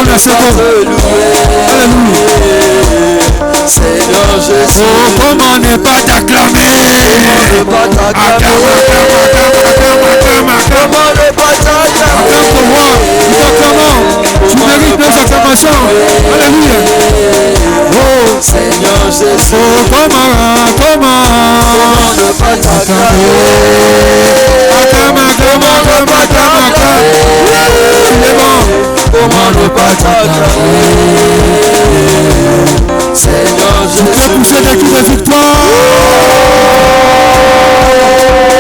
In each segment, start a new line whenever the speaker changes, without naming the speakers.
la seconde. Alléluia.
Seigneur Jésus.
Oh, comment ne pas t'acclamer?
Comment ne pas t'acclamer? Comment ne pas t'acclamer?
Acclame pour moi. Nous t'acclamons. Tu mérites nos acclamations. Alléluia. Oh,
Seigneur Jésus.
Oh, comment
ne pas t'acclamer?
Acclame. Il est bon.
Comment ne pas t'acclamer? Seigneur Jésus.
Tu peux pousser des cris de victoire.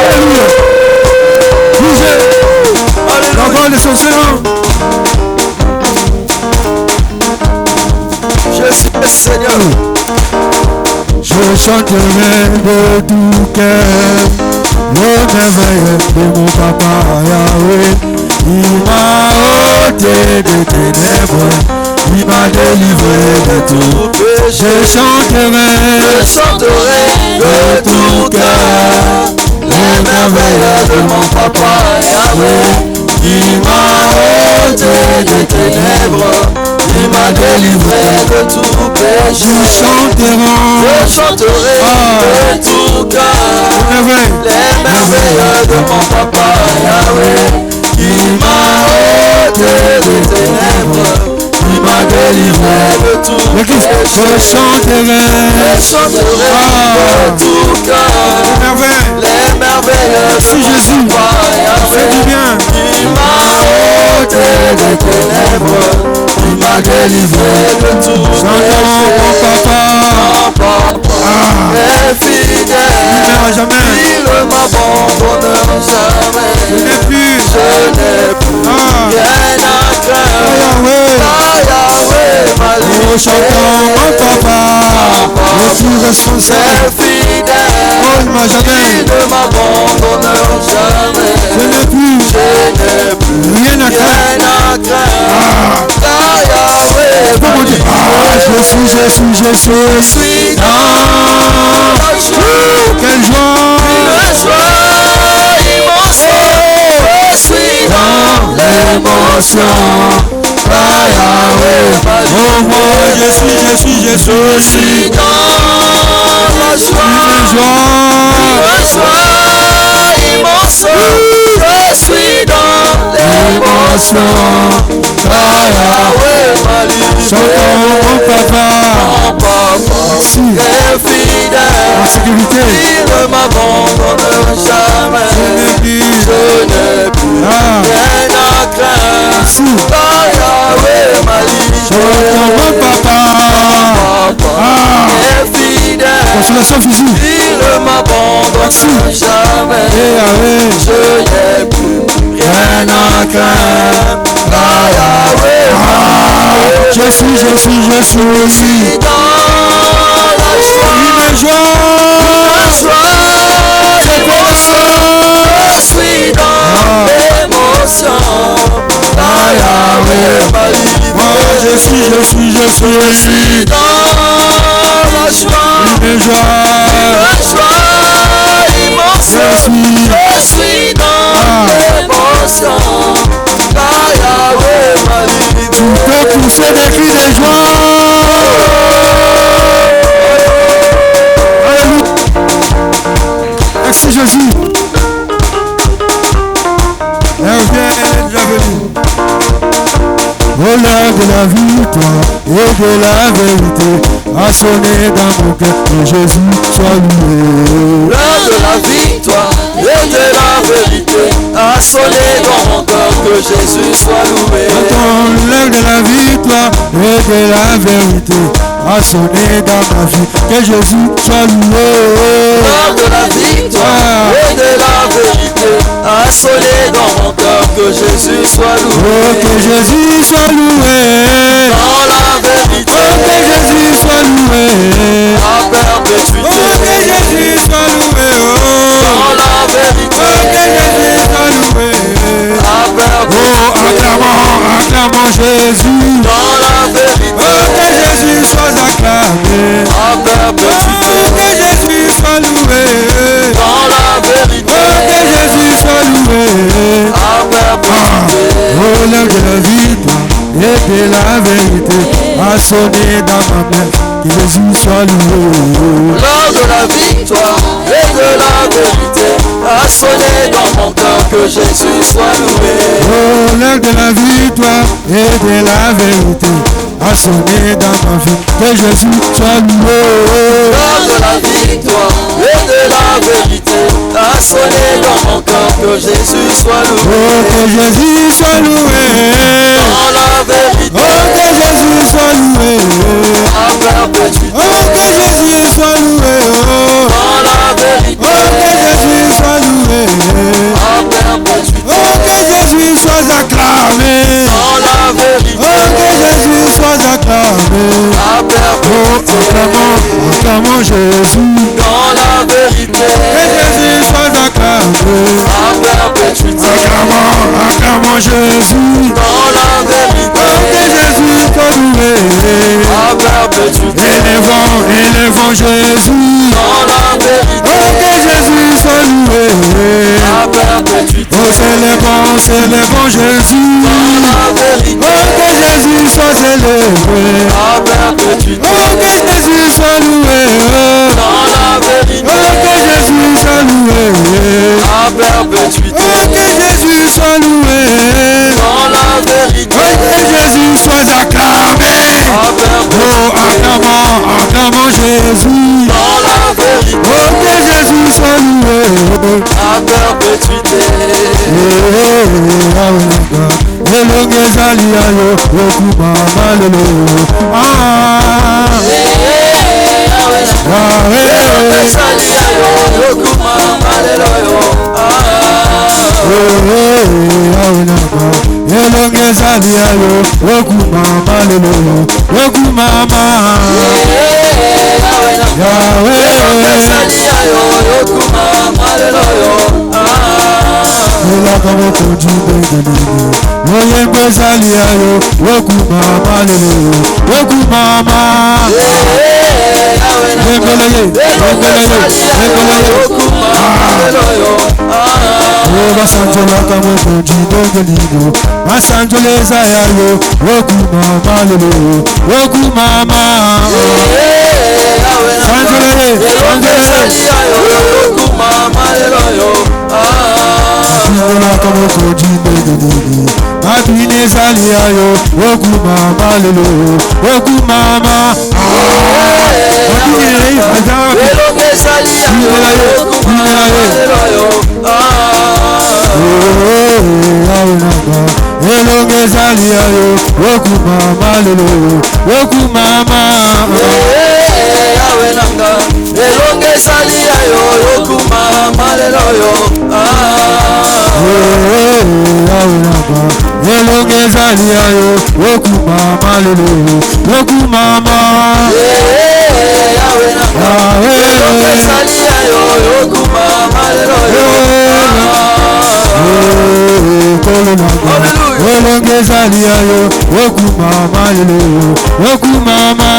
Alléluia. Bougez. La voix de son Seigneur.
Je suis le Seigneur.
Je chanterai de tout cœur le merveille de mon papa Yahweh. Il m'a ôté des ténèbres, il m'a délivré de tout. Je chanterai de tout cœur les merveilles de mon papa Yahweh. Il m'a ôté des ténèbres, il m'a délivré de tout péché. Je chanterai de tout cœur les merveilles de mon papa Yahweh. Il m'a ôté des ténèbres, il m'a délivré de tout péché. Je chanterai de tout cœur les merveilles de mon papa Yahweh. Il m'a ôté des ténèbres, il m'a délivré de tout péché. Mon papa est fidèle, il ne m'abandonne jamais. Je n'ai plus rien à craindre. Yahweh m'a livré. Mon papa le plus responsable, fidèle, il ne m'abandonne jamais. Je n'ai plus rien à craindre. Je suis dans la joie. Quelle joie! Une joie immense. Je suis dans l'émotion. Oh moi je suis dans la joie. Une joie immense. Je suis dans l'émotion. Chantons mon papa est fidèle, en sécurité. Il ne m'abandonne jamais. Je n'ai plus rien à craindre. Yahweh m'a livré. Chantons mon papa est fidèle. Consolation physique. Il ne m'abandonne jamais. Je n'ai plus rien à craindre. Je suis dans la joie. Une joie. Je suis dans l'émotion. Yahweh m'a livré. Je suis dans la joie. Une joie immense. Je suis dans l'émotion. Yahweh m'a livré. Tu peux pousser des cris de joie. Alléluia. Merci Jésus. Elle est déjà venue. Oh l'heure de la victoire et de la vérité a sonné dans mon cœur, que Jésus soit loué.
L'heure de la victoire et de la vérité a sonné dans mon cœur, que Jésus soit loué.
Attends, l'heure de la victoire et de la vérité a sonné dans ma vie, que Jésus soit loué.
L'heure de la victoire et de la vérité a sonné dans mon cœur, que Jésus soit loué.
Oh, que Jésus soit loué.
Dans la vérité.
Oh, que Jésus soit loué.
À perpétuité.
Oh, que Jésus soit loué.
Dans la vérité.
Oh, que Jésus soit loué.
À perpétuité.
Oh, acclamons Jésus.
Dans la vérité.
Oh, que Jésus soit acclamé.
À perpétuité.
Oh, que Jésus soit loué.
Dans la vérité.
Oh, que Jésus soit loué.
À perpétuité.
Oh, l'heure de la victoire et et de la vérité a sonné dans ma main. Que Jésus soit loué.
L'heure de la victoire et de la vérité a sonné dans mon cœur. Que Jésus soit loué.
Oh, l'heure de la victoire et de la vérité a sonné dans ma vie. Que Jésus soit loué.
L'heure de la victoire et de la vérité a sonné dans mon cœur. Que Jésus soit loué.
Oh, que Jésus soit loué.
Dans la vérité.
Oh, que Jésus soit loué.
À perpétuité.
Oh, que Jésus soit loué.
Dans la vérité.
Oh, que Jésus soit loué.
À perpétuité.
Oh, que Jésus soit acclamé.
Dans la vérité.
Oh, que Jésus soit acclamé.
À
Oh,
perpétuité.
acclamons Jésus.
Dans la vérité.
Que Jésus soit acclamé.
À perpétuité.
Acclamons Jésus.
Dans la vérité.
Oh, que Jésus soit loué.
À perpétuité.
Élevons Jésus.
Dans la vérité.
Oh, que Jésus soit loué.
À perpétuité.
Oh, célébrons Jésus.
Dans la vérité.
Oh, que Jésus soit célébré.
À perpétuité.
Oh, que Jésus soit loué.
Dans la vérité.
Oh, que Jésus soit loué.
À perpétuité.
Oh, que Jésus soit loué.
Dans la vérité.
Oh, que Jésus soit acclamé.
À perpétuité.
Oh, acclamons Jésus.
Dans la vérité.
Oh, que Jésus soit loué.
À perpétuité.
Elongezali ayo okuma malelo. Elongezali ayo okuma malelo. Okumama. Elakamo kujibegele. Oye mbezali ayo okumama lelo. Okumama. Basanjola kamo kujibegele. Basanjoleza ayo okumama lelo. Okumama. Sanjolele. Sanjolele kamo kujibegele. Abine zali ayo okumama lelo. Okumama. Elongezali ayo okumama lelo. Okumama. Elongezali ayo okumama lelo. Okumama. Elongezali ayo okumama lelo. Okumama.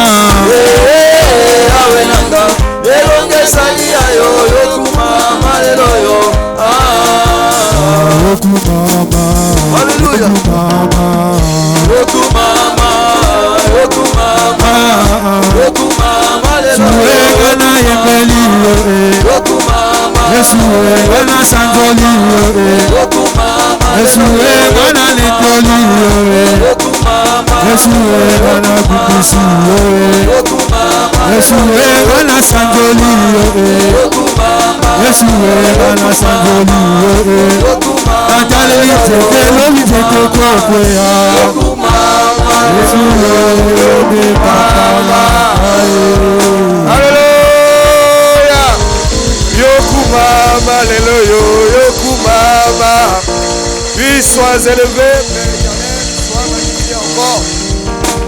Sois élevé, Père éternel, sois magnifié encore.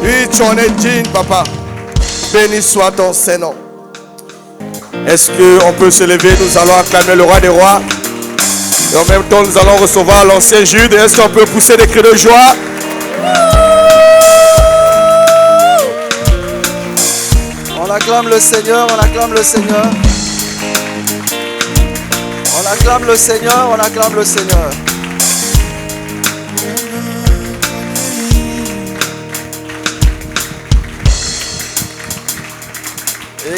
Oui, tu en es digne, Papa. Béni soit ton Saint-Nom. Est-ce qu'on peut se lever? Nous allons acclamer le roi des rois. Et en même temps, nous allons recevoir l'ancien Jude. Est-ce qu'on peut pousser des cris de joie?
On acclame le Seigneur, on acclame le Seigneur. On acclame le Seigneur, on acclame le Seigneur.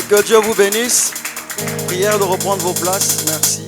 Que Dieu vous bénisse. Prière de reprendre vos places. Merci.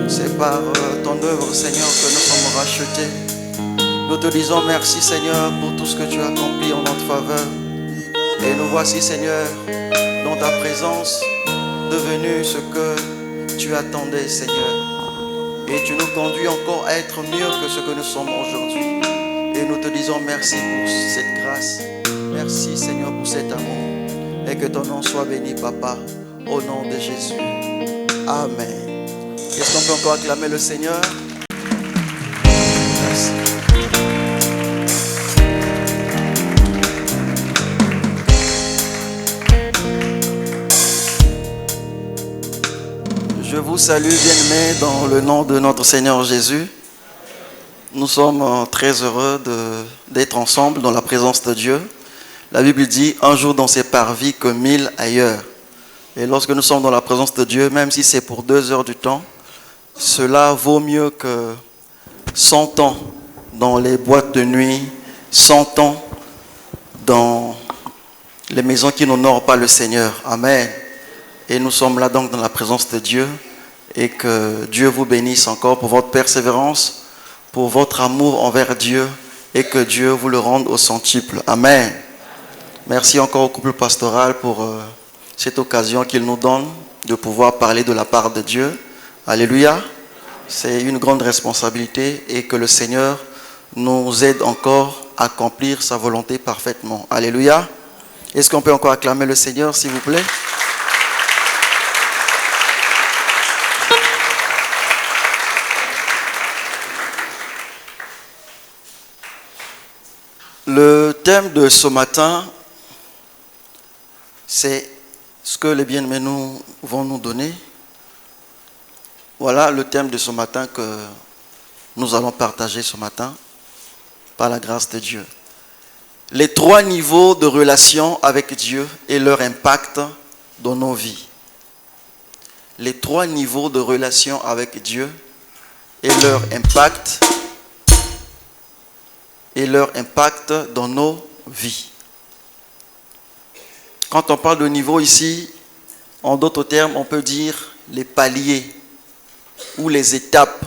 C'est par ton œuvre, Seigneur, que nous sommes rachetés. Nous te disons merci, Seigneur, pour tout ce que tu as accompli en notre faveur. Et nous voici, Seigneur, dans ta présence, devenu ce que tu attendais, Seigneur. Et tu nous conduis encore à être mieux que ce que nous sommes aujourd'hui. Et nous te disons merci pour cette grâce. Merci, Seigneur, pour cet amour. Et que ton nom soit béni, Papa, au nom de Jésus. Amen. Est-ce qu'on peut encore acclamer le Seigneur? Merci. Je vous salue, bien-aimés, dans le nom de notre Seigneur Jésus. Nous sommes très heureux d'être ensemble dans la présence de Dieu. La Bible dit, un jour dans ses parvis que 1000 ailleurs. Et lorsque nous sommes dans la présence de Dieu, même si c'est pour 2 heures du temps, cela vaut mieux que 100 ans dans les boîtes de nuit, 100 ans dans les maisons qui n'honorent pas le Seigneur. Amen. Et nous sommes là donc dans la présence de Dieu. Et que Dieu vous bénisse encore pour votre persévérance, pour votre amour envers Dieu. Et que Dieu vous le rende au centuple. Amen. Merci encore au couple pastoral pour cette occasion qu'il nous donne de pouvoir parler de la part de Dieu. Alléluia. C'est une grande responsabilité et que le Seigneur nous aide encore à accomplir sa volonté parfaitement. Alléluia. Est-ce qu'on peut encore acclamer le Seigneur, s'il vous plaît? Le thème de ce matin, c'est ce que les bien-aimés vont nous donner. Voilà le thème de ce matin que nous allons partager ce matin par la grâce de Dieu. Les 3 niveaux de relation avec Dieu et leur impact dans nos vies. Les 3 niveaux de relation avec Dieu et leur impact dans nos vies. Quand on parle de niveau ici, en d'autres termes, on peut dire les paliers ou les étapes.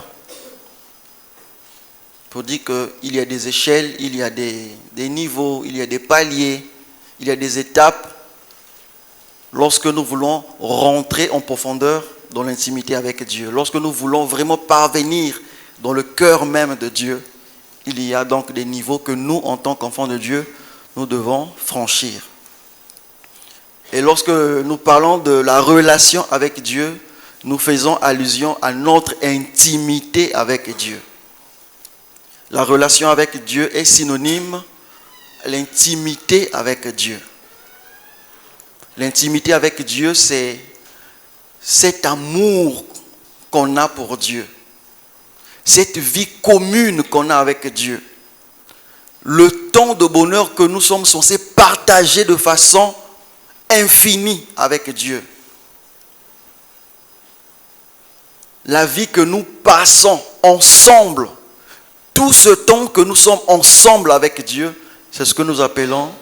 Pour dire qu'il y a des échelles, il y a des niveaux, il y a des paliers, il y a des étapes. Lorsque nous voulons rentrer en profondeur dans l'intimité avec Dieu, lorsque nous voulons vraiment parvenir dans le cœur même de Dieu, il y a donc des niveaux que nous, en tant qu'enfants de Dieu, nous devons franchir. Et lorsque nous parlons de la relation avec Dieu, nous faisons allusion à notre intimité avec Dieu. La relation avec Dieu est synonyme à l'intimité avec Dieu. L'intimité avec Dieu, c'est cet amour qu'on a pour Dieu. Cette vie commune qu'on a avec Dieu. Le temps de bonheur que nous sommes censés partager de façon infinie avec Dieu. La vie que nous passons ensemble, tout ce temps que nous sommes ensemble avec Dieu, c'est ce que nous appelons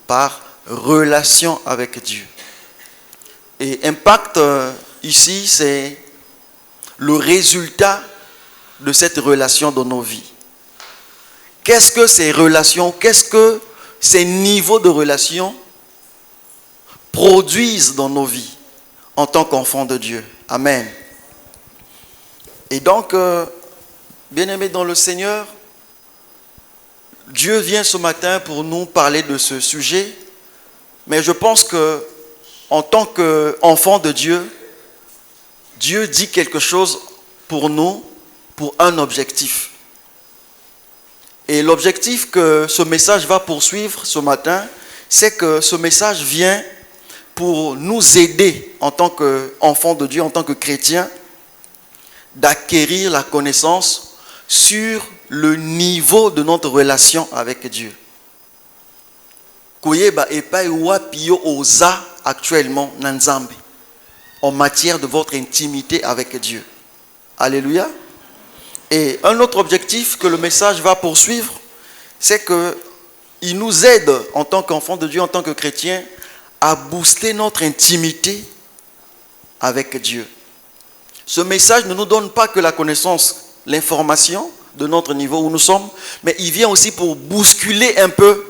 par relation avec Dieu. Et impact ici, c'est le résultat de cette relation dans nos vies. Qu'est-ce que ces relations, qu'est-ce que ces niveaux de relations produisent dans nos vies en tant qu'enfants de Dieu? Amen. Et donc, bien-aimés dans le Seigneur, Dieu vient ce matin pour nous parler de ce sujet, mais je pense que en tant qu'enfants de Dieu, Dieu dit quelque chose pour nous, pour un objectif. Et l'objectif que ce message va poursuivre ce matin, c'est que ce message vient pour nous aider en tant qu'enfants de Dieu, en tant que chrétiens, d'acquérir la connaissance sur le niveau de notre relation avec Dieu. Koyeba epai wapio oza actuellement nanzambe en matière de votre intimité avec Dieu. Alléluia. Et un autre objectif que le message va poursuivre, c'est qu'il nous aide en tant qu'enfants de Dieu, en tant que chrétiens, à booster notre intimité avec Dieu. Ce message ne nous donne pas que la connaissance, l'information de notre niveau où nous sommes, mais il vient aussi pour bousculer un peu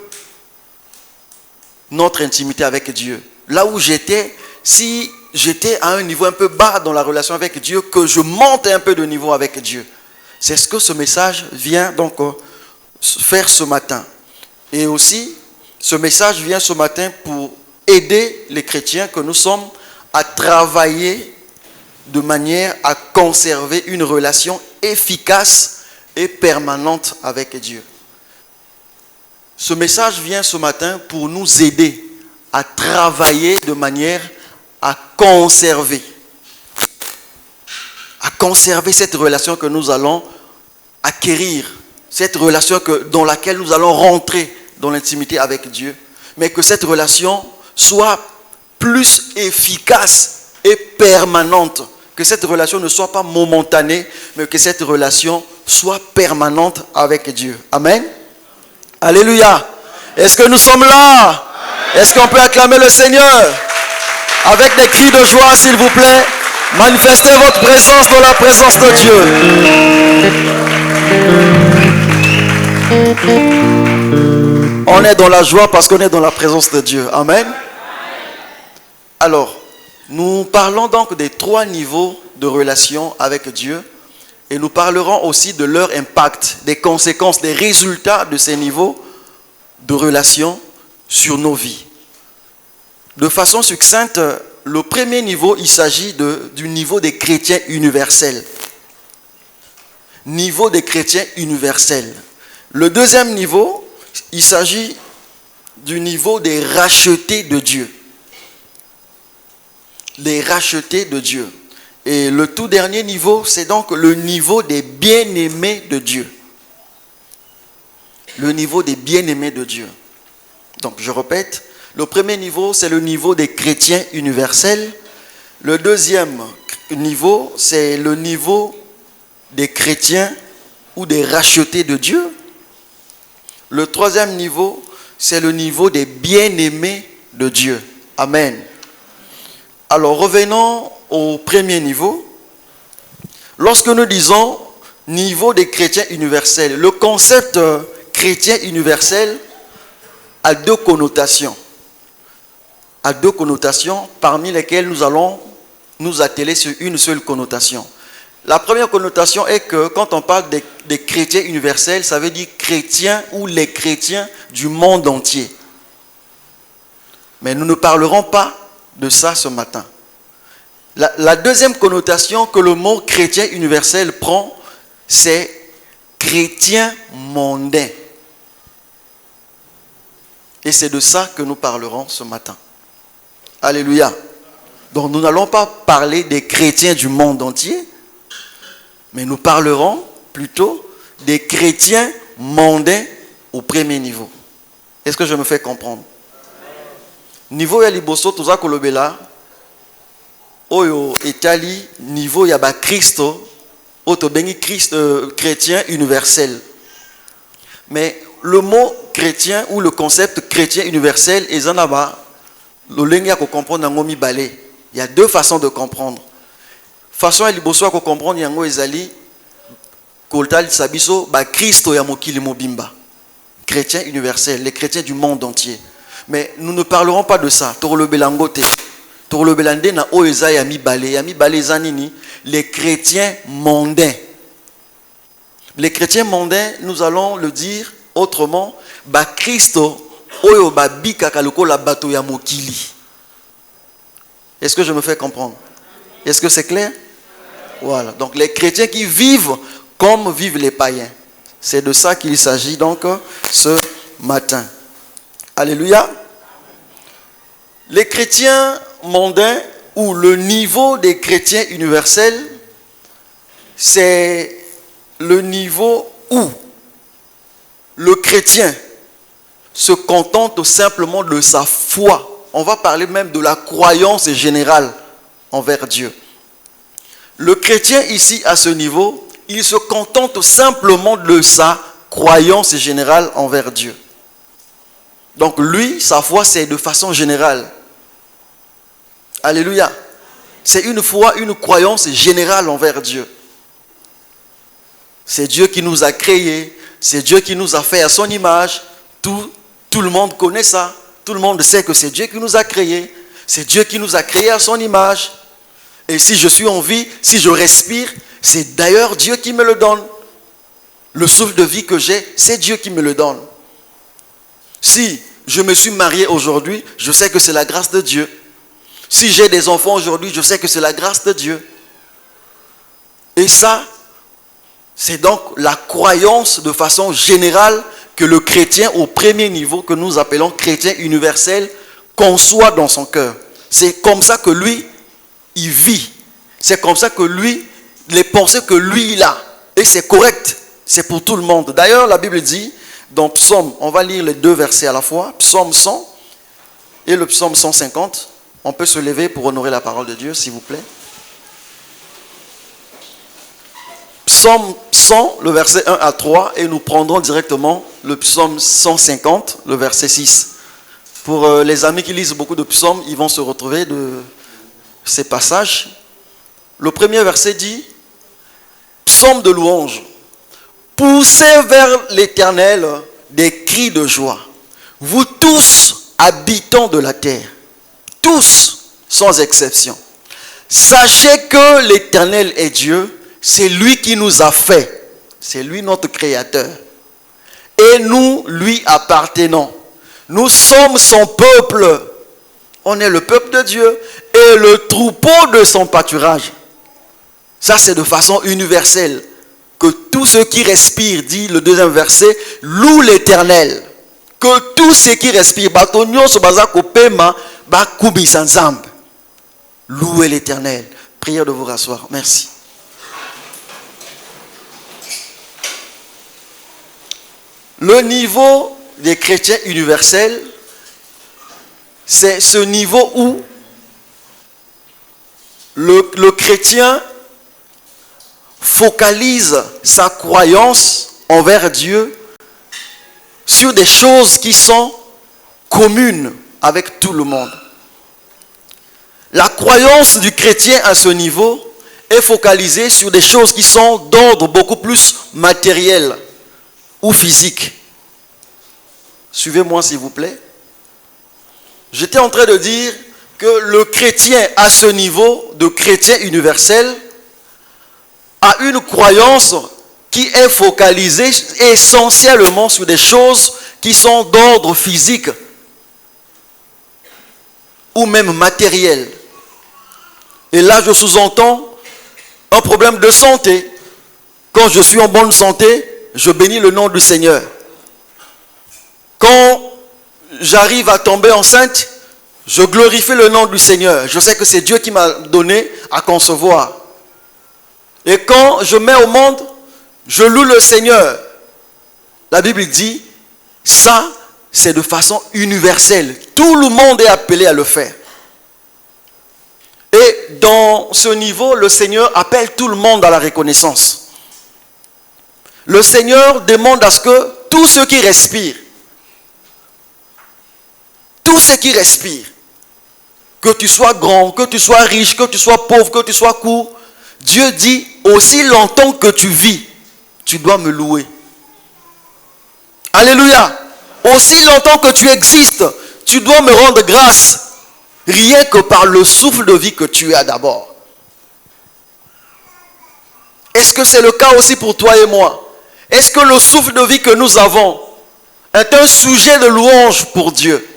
notre intimité avec Dieu. Là où j'étais, si j'étais à un niveau un peu bas dans la relation avec Dieu, que je monte un peu de niveau avec Dieu. C'est ce que ce message vient donc faire ce matin. Et aussi, ce message vient ce matin pour aider les chrétiens que nous sommes à travailler de manière à conserver une relation efficace et permanente avec Dieu. Ce message vient ce matin pour nous aider à travailler de manière à conserver cette relation que nous allons acquérir, cette relation dans laquelle nous allons rentrer dans l'intimité avec Dieu, mais que cette relation soit plus efficace et permanente, que cette relation ne soit pas momentanée, mais que cette relation soit permanente avec Dieu. Amen. Alléluia. Est-ce que nous sommes là? Est-ce qu'on peut acclamer le Seigneur avec des cris de joie, s'il vous plaît? Manifestez votre présence dans la présence de Dieu. On est dans la joie parce qu'on est dans la présence de Dieu. Amen. Alors, nous parlons donc des 3 niveaux de relation avec Dieu et nous parlerons aussi de leur impact, des conséquences, des résultats de ces niveaux de relation sur nos vies. De façon succincte, le premier niveau, il s'agit du niveau des chrétiens universels. Niveau des chrétiens universels. Le deuxième niveau, il s'agit du niveau des rachetés de Dieu. Les rachetés de Dieu. Et le tout dernier niveau, c'est donc le niveau des bien-aimés de Dieu. Le niveau des bien-aimés de Dieu. Donc, je répète, le premier niveau, c'est le niveau des chrétiens universels. Le deuxième niveau, c'est le niveau des chrétiens ou des rachetés de Dieu. Le troisième niveau, c'est le niveau des bien-aimés de Dieu. Amen. Alors, revenons au premier niveau. Lorsque nous disons niveau des chrétiens universels, le concept chrétien universel a 2 connotations. A 2 connotations parmi lesquelles nous allons nous atteler sur une seule connotation. La première connotation est que quand on parle des chrétiens universels, ça veut dire chrétiens ou les chrétiens du monde entier. Mais nous ne parlerons pas de ça ce matin. La deuxième connotation que le mot chrétien universel prend, c'est chrétien mondain. Et c'est de ça que nous parlerons ce matin. Alléluia. Donc nous n'allons pas parler des chrétiens du monde entier, mais nous parlerons plutôt des chrétiens mondains au premier niveau. Est-ce que je me fais comprendre? Niveau ya liboso toza kolobela oyo etali niveau ya ba Christo oto bengi Christ chrétien universel. Mais le mot chrétien ou le concept chrétien universel, il y a deux façons de comprendre. Façon il faut comprendre yango ezali koltal sabiso ba Christo ya mokili mobimba. Chrétien universel, les chrétiens du monde entier. Mais nous ne parlerons pas de ça. Les chrétiens mondains. Les chrétiens mondains, nous allons le dire autrement, ba Christo oyo ba bikaka lokola bato ya mokili. Est-ce que je me fais comprendre? Est-ce que c'est clair? Voilà. Donc les chrétiens qui vivent comme vivent les païens. C'est de ça qu'il s'agit donc ce matin. Alléluia. Les chrétiens mondains ou le niveau des chrétiens universels, c'est le niveau où le chrétien se contente simplement de sa foi. On va parler même de la croyance générale envers Dieu. Le chrétien ici à ce niveau, il se contente simplement de sa croyance générale envers Dieu. Donc lui, sa foi, c'est de façon générale. Alléluia. C'est une foi, une croyance générale envers Dieu. C'est Dieu qui nous a créés, c'est Dieu qui nous a fait à son image. Tout le monde connaît ça. Tout le monde sait que c'est Dieu qui nous a créés. C'est Dieu qui nous a créés à son image. Et si je suis en vie, si je respire, c'est d'ailleurs Dieu qui me le donne. Le souffle de vie que j'ai, c'est Dieu qui me le donne. Si je me suis marié aujourd'hui, je sais que c'est la grâce de Dieu. Si j'ai des enfants aujourd'hui, je sais que c'est la grâce de Dieu. Et ça, c'est donc la croyance de façon générale que le chrétien au premier niveau, que nous appelons chrétien universel, conçoit dans son cœur. C'est comme ça que lui, il vit. C'est comme ça que lui, les pensées que lui, il a. Et c'est correct. C'est pour tout le monde. D'ailleurs, la Bible dit, dans Psaume, on va lire les deux versets à la fois, Psaume 100 et le Psaume 150. On peut se lever pour honorer la parole de Dieu, s'il vous plaît. Psaume 100, le verset 1 à 3, et nous prendrons directement le Psaume 150, le verset 6. Pour les amis qui lisent beaucoup de psaumes, ils vont se retrouver de ces passages. Le premier verset dit, Psaume de louange, poussez vers l'Éternel des cris de joie, vous tous habitants de la terre, tous sans exception. Sachez que l'Éternel est Dieu, c'est lui qui nous a fait, c'est lui notre créateur, et nous lui appartenons. Nous sommes son peuple, on est le peuple de Dieu et le troupeau de son pâturage. Ça c'est de façon universelle. Que tous ceux qui respirent, dit le deuxième verset, louent l'Éternel. Que tous ceux qui respirent, louez l'Éternel. Prière de vous rasseoir. Merci. Le niveau des chrétiens universels, c'est ce niveau où le chrétien focalise sa croyance envers Dieu sur des choses qui sont communes avec tout le monde. La croyance du chrétien à ce niveau est focalisée sur des choses qui sont d'ordre beaucoup plus matériel ou physique. Suivez-moi s'il vous plaît. J'étais en train de dire que le chrétien à ce niveau de chrétien universel a une croyance qui est focalisée essentiellement sur des choses qui sont d'ordre physique ou même matériel. Et là, je sous-entends un problème de santé. Quand je suis en bonne santé, je bénis le nom du Seigneur. Quand j'arrive à tomber enceinte, je glorifie le nom du Seigneur. Je sais que c'est Dieu qui m'a donné à concevoir. Et quand je mets au monde, je loue le Seigneur. La Bible dit, ça, c'est de façon universelle. Tout le monde est appelé à le faire. Et dans ce niveau, le Seigneur appelle tout le monde à la reconnaissance. Le Seigneur demande à ce que tous ceux qui respirent tout ce qui respire, que tu sois grand, que tu sois riche, que tu sois pauvre, que tu sois court, Dieu dit, aussi longtemps que tu vis, tu dois me louer. Alléluia. Aussi longtemps que tu existes, tu dois me rendre grâce. Rien que par le souffle de vie que tu as d'abord. Est-ce que c'est le cas aussi pour toi et moi? Est-ce que le souffle de vie que nous avons est un sujet de louange pour Dieu?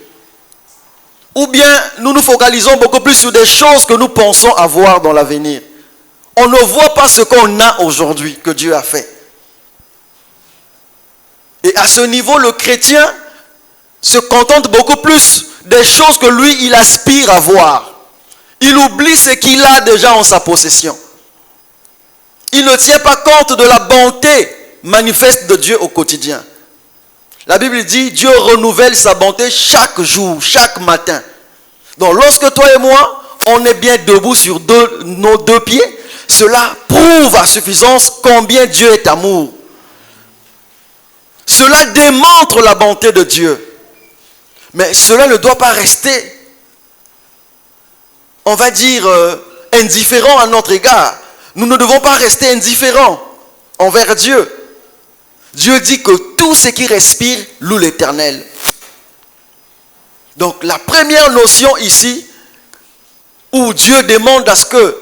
Ou bien nous nous focalisons beaucoup plus sur des choses que nous pensons avoir dans l'avenir? On ne voit pas ce qu'on a aujourd'hui que Dieu a fait. Et à ce niveau, le chrétien se contente beaucoup plus des choses que lui, il aspire à voir. Il oublie ce qu'il a déjà en sa possession. Il ne tient pas compte de la bonté manifeste de Dieu au quotidien. La Bible dit, Dieu renouvelle sa bonté chaque jour, chaque matin. Donc lorsque toi et moi, on est bien debout sur nos deux pieds, cela prouve à suffisance combien Dieu est amour. Cela démontre la bonté de Dieu. Mais cela ne doit pas rester, on va dire, indifférent à notre égard. Nous ne devons pas rester indifférents envers Dieu. Dieu dit que tout ce qui respire loue l'Éternel. Donc la première notion ici, où Dieu demande à ce que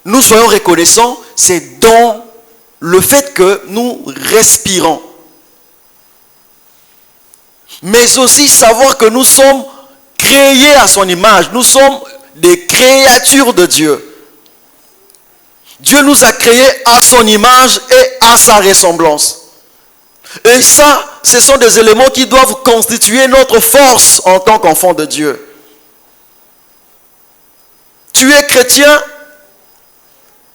nous soyons reconnaissants, c'est dans le fait que nous respirons. Mais aussi savoir que nous sommes créés à son image. Nous sommes des créatures de Dieu. Dieu nous a créés à son image et à sa ressemblance. Et ça, ce sont des éléments qui doivent constituer notre force en tant qu'enfant de Dieu. Tu es chrétien,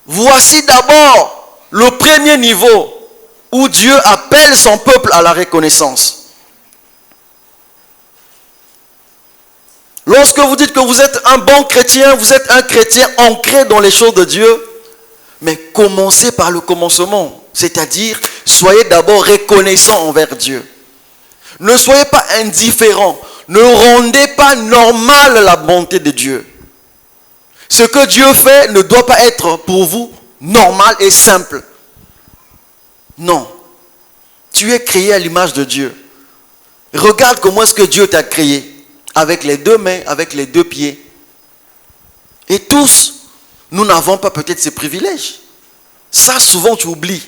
voici d'abord le premier niveau où Dieu appelle son peuple à la reconnaissance. Lorsque vous dites que vous êtes un bon chrétien, vous êtes un chrétien ancré dans les choses de Dieu, mais commencez par le commencement, c'est-à-dire soyez d'abord reconnaissant envers Dieu. Ne soyez pas indifférent, ne rendez pas normal la bonté de Dieu. Ce que Dieu fait ne doit pas être pour vous normal et simple. Non, tu es créé à l'image de Dieu. Regarde comment est-ce que Dieu t'a créé. Avec les deux mains, avec les deux pieds. Et tous, nous n'avons pas peut-être ces privilèges. Ça, souvent, tu oublies.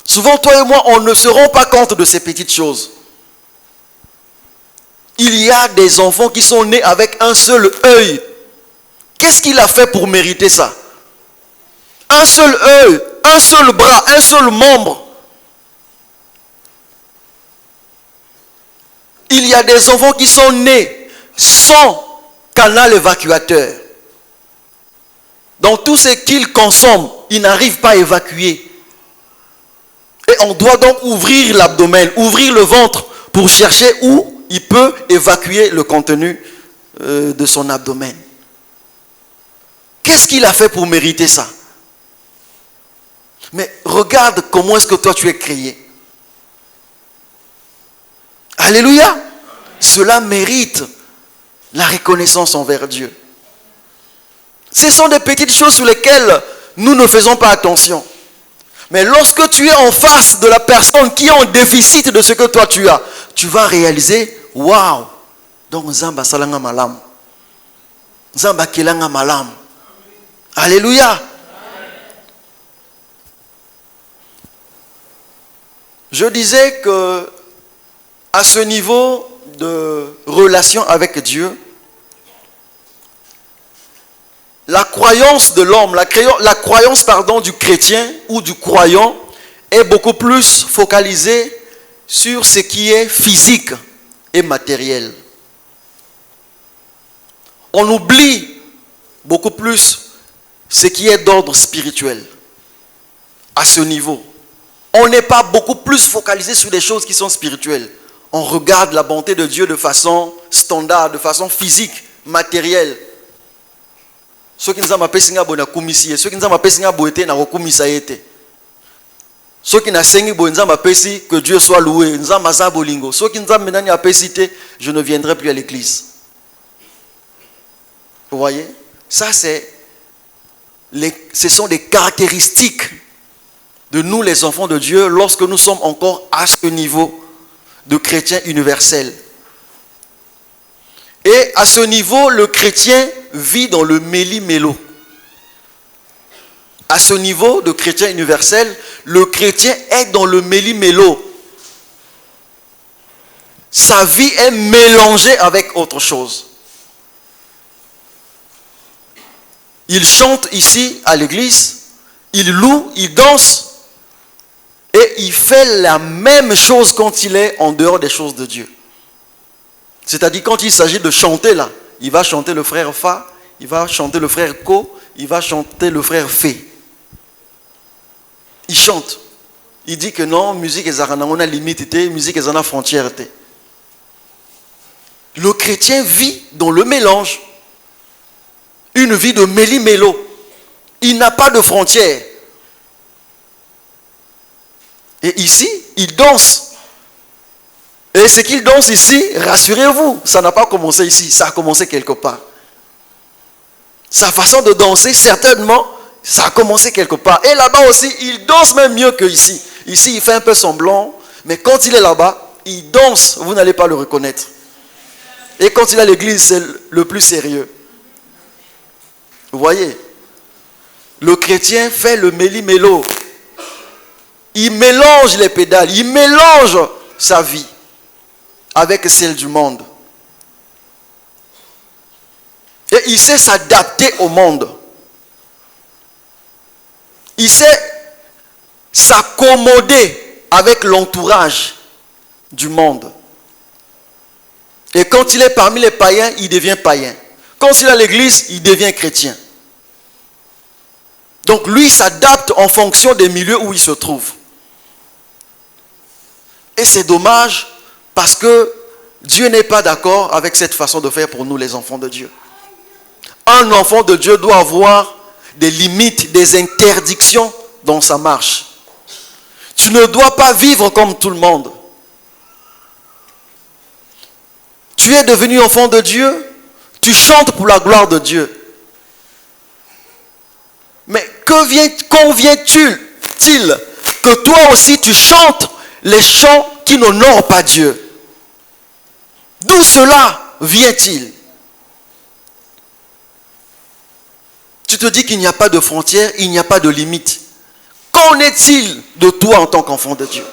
Souvent, toi et moi, on ne se rend pas compte de ces petites choses. Il y a des enfants qui sont nés avec un seul œil. Qu'est-ce qu'il a fait pour mériter ça? Un seul œil, un seul bras, un seul membre. Il y a des enfants qui sont nés sans canal évacuateur. Dans tout ce qu'ils consomment, ils n'arrivent pas à évacuer. Et on doit donc ouvrir l'abdomen, ouvrir le ventre pour chercher où il peut évacuer le contenu de son abdomen. Qu'est-ce qu'il a fait pour mériter ça? Mais regarde comment est-ce que toi tu es créé. Alléluia. Cela mérite la reconnaissance envers Dieu. Ce sont des petites choses sur lesquelles nous ne faisons pas attention. Mais lorsque tu es en face de la personne qui est en déficit de ce que toi tu as, tu vas réaliser, waouh, donc Zamba salanga malam. Zamba kelanga malam. Alléluia. Je disais que à ce niveau de relation avec Dieu, la croyance de l'homme, la croyance du chrétien ou du croyant est beaucoup plus focalisée sur ce qui est physique et matériel. On oublie beaucoup plus ce qui est d'ordre spirituel. À ce niveau, on n'est pas beaucoup plus focalisé sur des choses qui sont spirituelles. On regarde la bonté de Dieu de façon standard, de façon physique, matérielle. Ceux qui nous ont appelé Singa Bona Kumisi, ceux qui nous ont appelé Singa Boete na Kumisa Ete. Ceux qui n'a sengi bonzamba pesi, que Dieu soit loué. Nzamba za bolingo. Ceux qui nzamba menani a pesité, je ne viendrai plus à l'église. Vous voyez? Ça ce sont des caractéristiques de nous les enfants de Dieu lorsque nous sommes encore à ce niveau de chrétien universel. Et à ce niveau, le chrétien vit dans le méli-mélo. À ce niveau de chrétien universel, le chrétien est dans le méli-mélo. Sa vie est mélangée avec autre chose. Il chante ici à l'église, il loue, il danse, et il fait la même chose quand il est en dehors des choses de Dieu. C'est-à-dire quand il s'agit de chanter là, il va chanter le frère Fa, il va chanter le frère Ko, il va chanter le frère Fé. Il chante. Il dit que non, musique est a limite, musique est a frontière. Le chrétien vit dans le mélange. Une vie de méli-mélo. Il n'a pas de frontières. Et ici, il danse. Et ce qu'il danse ici, rassurez-vous, ça n'a pas commencé ici, ça a commencé quelque part. Sa façon de danser, certainement, ça a commencé quelque part. Et là-bas aussi, il danse même mieux qu'ici. Ici, il fait un peu semblant, mais quand il est là-bas, il danse, vous n'allez pas le reconnaître. Et quand il est à l'église, c'est le plus sérieux. Vous voyez? Le chrétien fait le méli-mélo. Il mélange les pédales, il mélange sa vie avec celle du monde. Et il sait s'adapter au monde. Il sait s'accommoder avec l'entourage du monde. Et quand il est parmi les païens, il devient païen. Quand il est à l'église, il devient chrétien. Donc lui s'adapte en fonction des milieux où il se trouve. Et c'est dommage parce que Dieu n'est pas d'accord avec cette façon de faire pour nous les enfants de Dieu. Un enfant de Dieu doit avoir des limites, des interdictions dans sa marche. Tu ne dois pas vivre comme tout le monde. Tu es devenu enfant de Dieu, tu chantes pour la gloire de Dieu. Mais convient-il que toi aussi tu chantes les chants qui n'honorent pas Dieu? D'où cela vient-il? Tu te dis qu'il n'y a pas de frontières, il n'y a pas de limites. Qu'en est-il de toi en tant qu'enfant de Dieu?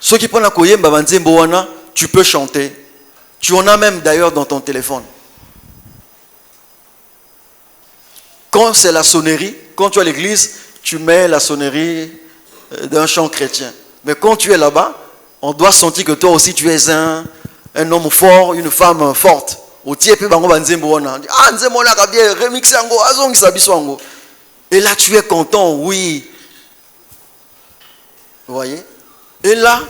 Ceux qui prennent la koyemba banzembo wana, tu peux chanter. Tu en as même d'ailleurs dans ton téléphone. Quand c'est la sonnerie, quand tu es à l'église, tu mets la sonnerie d'un chant chrétien. Mais quand tu es là-bas, on doit sentir que toi aussi tu es un homme fort, une femme forte. Et là tu es content, oui. Vous voyez? Et là,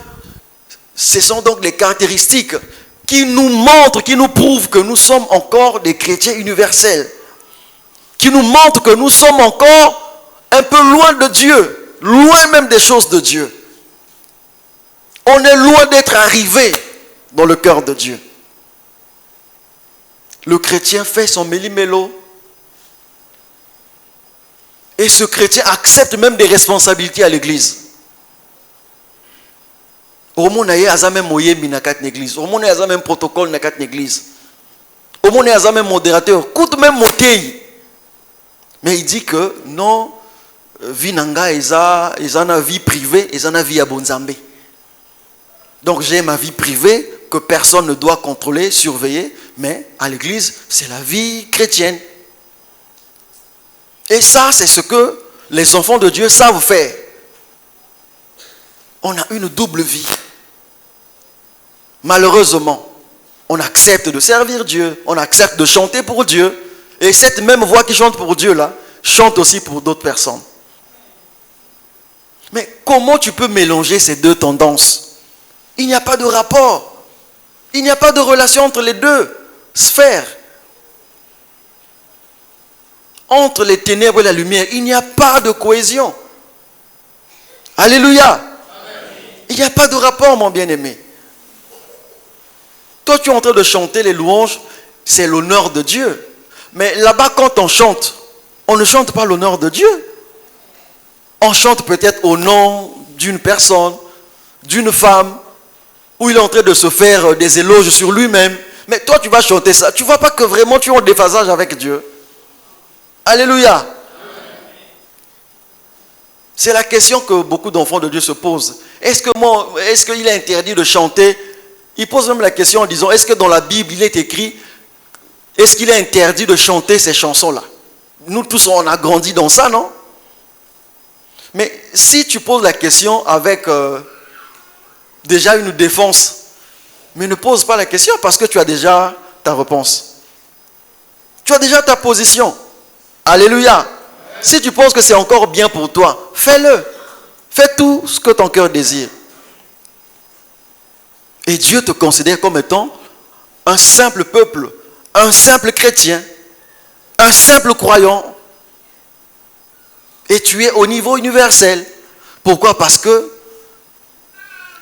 ce sont donc les caractéristiques qui nous montrent, qui nous prouvent que nous sommes encore des chrétiens universels. Qui nous montrent que nous sommes encore un peu loin de Dieu, loin même des choses de Dieu. On est loin d'être arrivé dans le cœur de Dieu. Le chrétien fait son méli-mélo. Et ce chrétien accepte même des responsabilités à l'église. Au monde, il y a même moyen dans cette église. Au monde, il y a même protocole dans cette église. Au monde, il y a même modérateur. Coûte même moté. Mais il dit que non, vie nanga, ils ont une vie privée, ils ont une vie à bonzambé. Donc j'ai ma vie privée que personne ne doit contrôler, surveiller, mais à l'église, c'est la vie chrétienne. Et ça, c'est ce que les enfants de Dieu savent faire. On a une double vie. Malheureusement, on accepte de servir Dieu, on accepte de chanter pour Dieu, et cette même voix qui chante pour Dieu là, chante aussi pour d'autres personnes. Mais comment tu peux mélanger ces deux tendances? Il n'y a pas de rapport. Il n'y a pas de relation entre les deux sphères. entre les ténèbres et la lumière, il n'y a pas de cohésion. Alléluia. Amen. Il n'y a pas de rapport, mon bien-aimé. Toi, tu es en train de chanter les louanges, c'est l'honneur de Dieu. Mais là-bas, quand on chante, on ne chante pas l'honneur de Dieu. On chante peut-être au nom d'une personne, d'une femme, où il est en train de se faire des éloges sur lui-même. Mais toi, tu vas chanter ça. Tu ne vois pas que vraiment tu es en déphasage avec Dieu. Alléluia. C'est la question que beaucoup d'enfants de Dieu se posent. Est-ce qu'il est interdit de chanter? Ils posent même la question en disant, est-ce que dans la Bible, il est écrit, est-ce qu'il est interdit de chanter ces chansons-là? Nous tous, on a grandi dans ça, non? Mais si tu poses la question avec déjà une défense, mais ne pose pas la question parce que tu as déjà ta réponse. Tu as déjà ta position. Alléluia. Si tu penses que c'est encore bien pour toi, fais-le. Fais tout ce que ton cœur désire. Et Dieu te considère comme étant un simple peuple, un simple chrétien, un simple croyant. Et tu es au niveau universel. Pourquoi? Parce que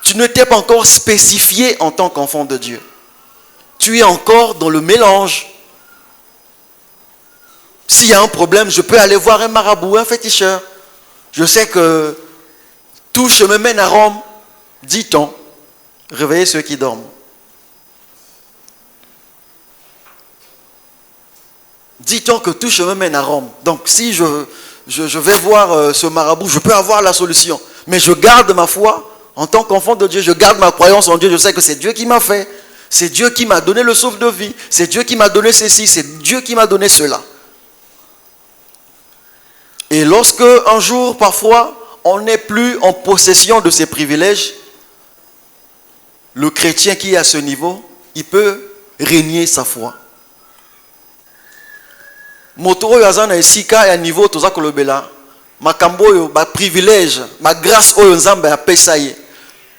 tu ne t'es pas encore spécifié en tant qu'enfant de Dieu. Tu es encore dans le mélange. S'il y a un problème, je peux aller voir un marabout, un féticheur. Je sais que tout chemin mène à Rome, dit-on. Réveillez ceux qui dorment. Dit-on que tout chemin mène à Rome. Donc si je vais voir ce marabout, je peux avoir la solution. Mais je garde ma foi en tant qu'enfant de Dieu. Je garde ma croyance en Dieu. Je sais que c'est Dieu qui m'a fait. C'est Dieu qui m'a donné le souffle de vie. C'est Dieu qui m'a donné ceci. C'est Dieu qui m'a donné cela. Et lorsque un jour, parfois, on n'est plus en possession de ces privilèges, le chrétien qui est à ce niveau, il peut régner sa foi. Moto oyo aza na esika ya niveau toza kolobela makambo oyo ba privilège ma grâce oyo nzambe apesa ye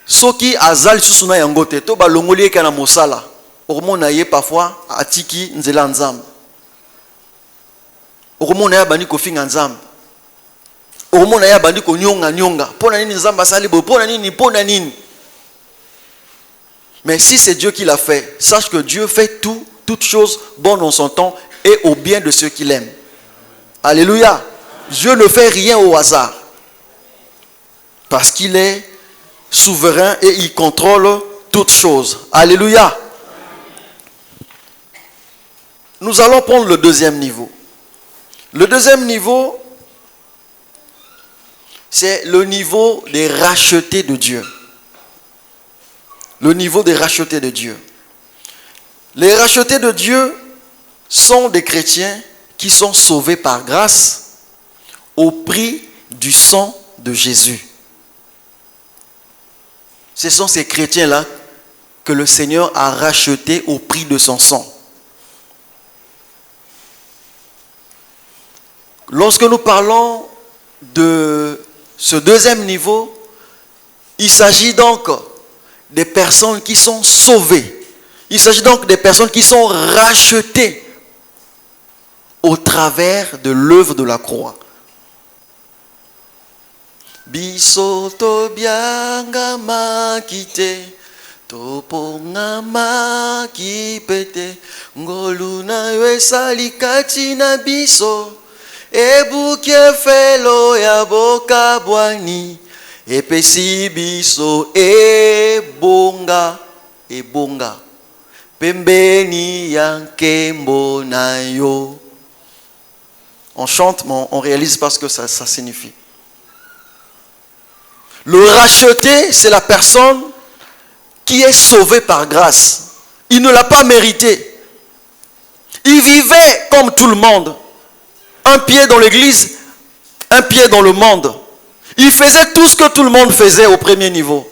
soki aza lisusu na yango te to balongoli eka na mosala okomona ye parfois atiki nzela nzambe okomona ye abandi kofinga nzambe okomona ye abandi konyonga pona nini nzambe asali boye pona nini. Mais si c'est Dieu qui l'a fait, sache que Dieu fait toutes choses bonnes en son temps et au bien de ceux qui l'aiment. Alléluia. Dieu ne fait rien au hasard. Parce qu'il est souverain et il contrôle toutes choses. Alléluia. Nous allons prendre le deuxième niveau. Le deuxième niveau, c'est le niveau des rachetés de Dieu. Le niveau des rachetés de Dieu. Les rachetés de Dieu sont des chrétiens qui sont sauvés par grâce au prix du sang de Jésus. Ce sont ces chrétiens-là que le Seigneur a rachetés au prix de son sang. Lorsque nous parlons de ce deuxième niveau, il s'agit donc des personnes qui sont sauvées. Il s'agit donc des personnes qui sont rachetées au travers de l'œuvre de la croix. Biso tobianga makite toponga makipete ngoluna yesali kati na biso ebuke felo ya boka bwani epesi biso ebonga pembeni ya nkembo na yo. On chante, mais on réalise pas ce que ça signifie. Le racheté, c'est la personne qui est sauvée par grâce. Il ne l'a pas mérité. Il vivait comme tout le monde. Un pied dans l'église, un pied dans le monde. Il faisait tout ce que tout le monde faisait au premier niveau.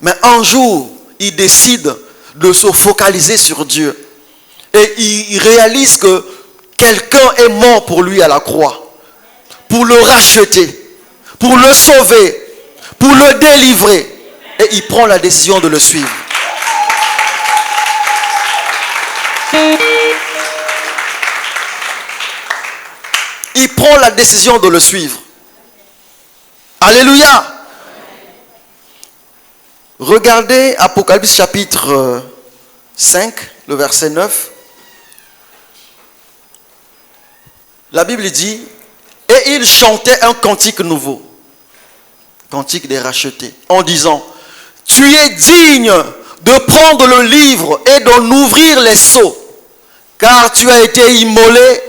Mais un jour, il décide de se focaliser sur Dieu. Et il réalise que quelqu'un est mort pour lui à la croix. Pour le racheter. Pour le sauver. Pour le délivrer. Et il prend la décision de le suivre. il prend la décision de le suivre. Alléluia. Regardez Apocalypse chapitre 5, le verset 9. La Bible dit, et il chantait un cantique nouveau, cantique des rachetés, en disant, tu es digne de prendre le livre et d'en ouvrir les sceaux, car tu as été immolé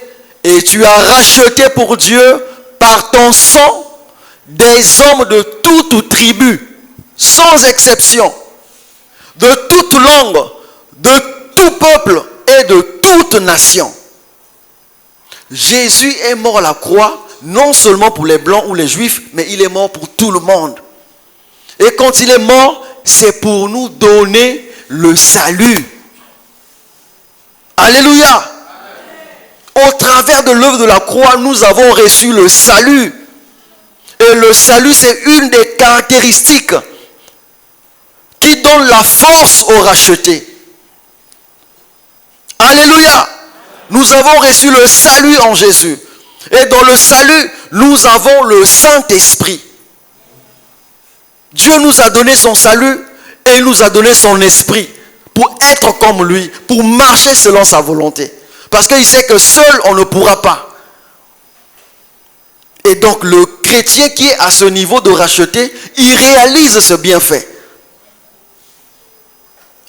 et tu as racheté pour Dieu par ton sang des hommes de toute tribu, sans exception, de toute langue, de tout peuple et de toute nation. Jésus est mort à la croix, non seulement pour les blancs ou les juifs, mais il est mort pour tout le monde. Et quand il est mort, c'est pour nous donner le salut. Alléluia. Au travers de l'œuvre de la croix, nous avons reçu le salut. Et le salut, c'est une des caractéristiques qui donne la force aux rachetés. Alléluia. Nous avons reçu le salut en Jésus. Et dans le salut, nous avons le Saint-Esprit. Dieu nous a donné son salut et il nous a donné son esprit pour être comme lui, pour marcher selon sa volonté. Parce qu'il sait que seul on ne pourra pas. Et donc le chrétien qui est à ce niveau de racheter, il réalise ce bienfait.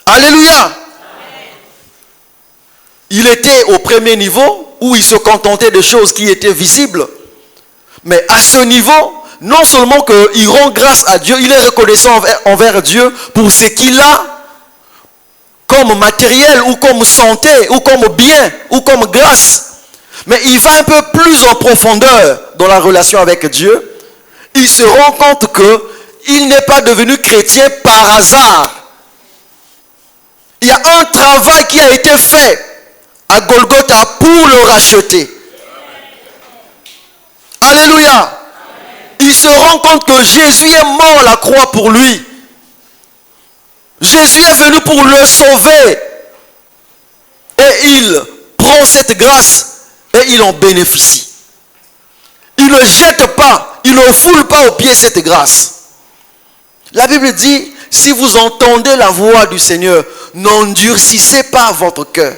Alléluia. Il était au premier niveau où il se contentait de choses qui étaient visibles. Mais à ce niveau, non seulement qu'il rend grâce à Dieu, il est reconnaissant envers Dieu pour ce qu'il a comme matériel ou comme santé ou comme bien ou comme grâce. Mais il va un peu plus en profondeur dans la relation avec Dieu. Il se rend compte qu'il n'est pas devenu chrétien par hasard. Il y a un travail qui a été fait à Golgotha pour le racheter. Alléluia. Il se rend compte que Jésus est mort à la croix pour lui. Jésus est venu pour le sauver. Et il prend cette grâce et il en bénéficie. Il ne jette pas, il ne foule pas aux pieds cette grâce. La Bible dit, si vous entendez la voix du Seigneur, n'endurcissez pas votre cœur.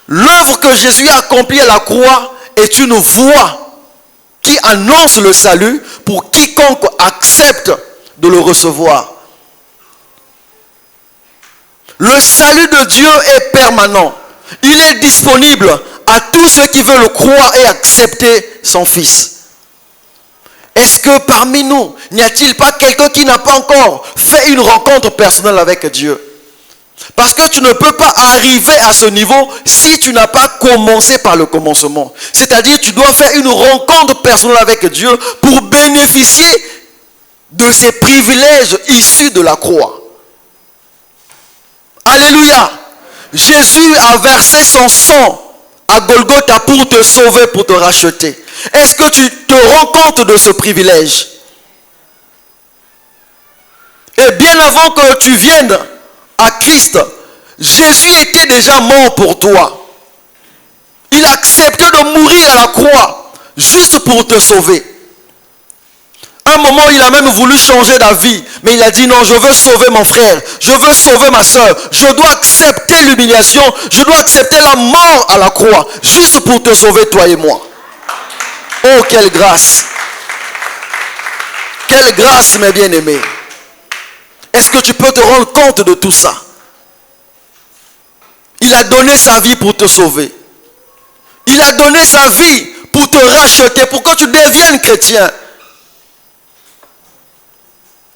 L'œuvre que Jésus a accomplie à la croix est une voix qui annonce le salut pour quiconque accepte de le recevoir. Le salut de Dieu est permanent. Il est disponible à tous ceux qui veulent le croire et accepter son Fils. Est-ce que parmi nous, n'y a-t-il pas quelqu'un qui n'a pas encore fait une rencontre personnelle avec Dieu? Parce que tu ne peux pas arriver à ce niveau si tu n'as pas commencé par le commencement. C'est-à-dire tu dois faire une rencontre personnelle avec Dieu pour bénéficier de ces privilèges issus de la croix. Alléluia. Jésus a versé son sang à Golgotha pour te sauver, pour te racheter. Est-ce que tu te rends compte de ce privilège? Et bien avant que tu viennes à Christ, Jésus était déjà mort pour toi. Il a accepté de mourir à la croix juste pour te sauver. À un moment, il a même voulu changer d'avis, mais il a dit non, je veux sauver mon frère, je veux sauver ma soeur, je dois accepter l'humiliation, je dois accepter la mort à la croix, juste pour te sauver toi et moi. Oh, quelle grâce! Quelle grâce, mes bien-aimés! Est-ce que tu peux te rendre compte de tout ça? Il a donné sa vie pour te sauver. Il a donné sa vie pour te racheter, pour que tu deviennes chrétien.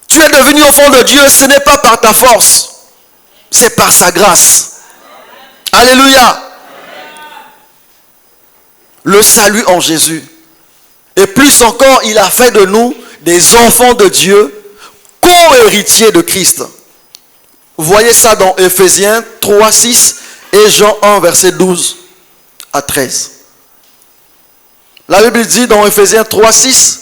Tu es devenu enfant de Dieu, ce n'est pas par ta force, c'est par sa grâce. Alléluia. Le salut en Jésus. Et plus encore, il a fait de nous des enfants de Dieu, co-héritiers de Christ. Vous voyez ça dans Ephésiens 3, 6 et Jean 1, verset 12 à 13. La Bible dit dans Ephésiens 3, 6,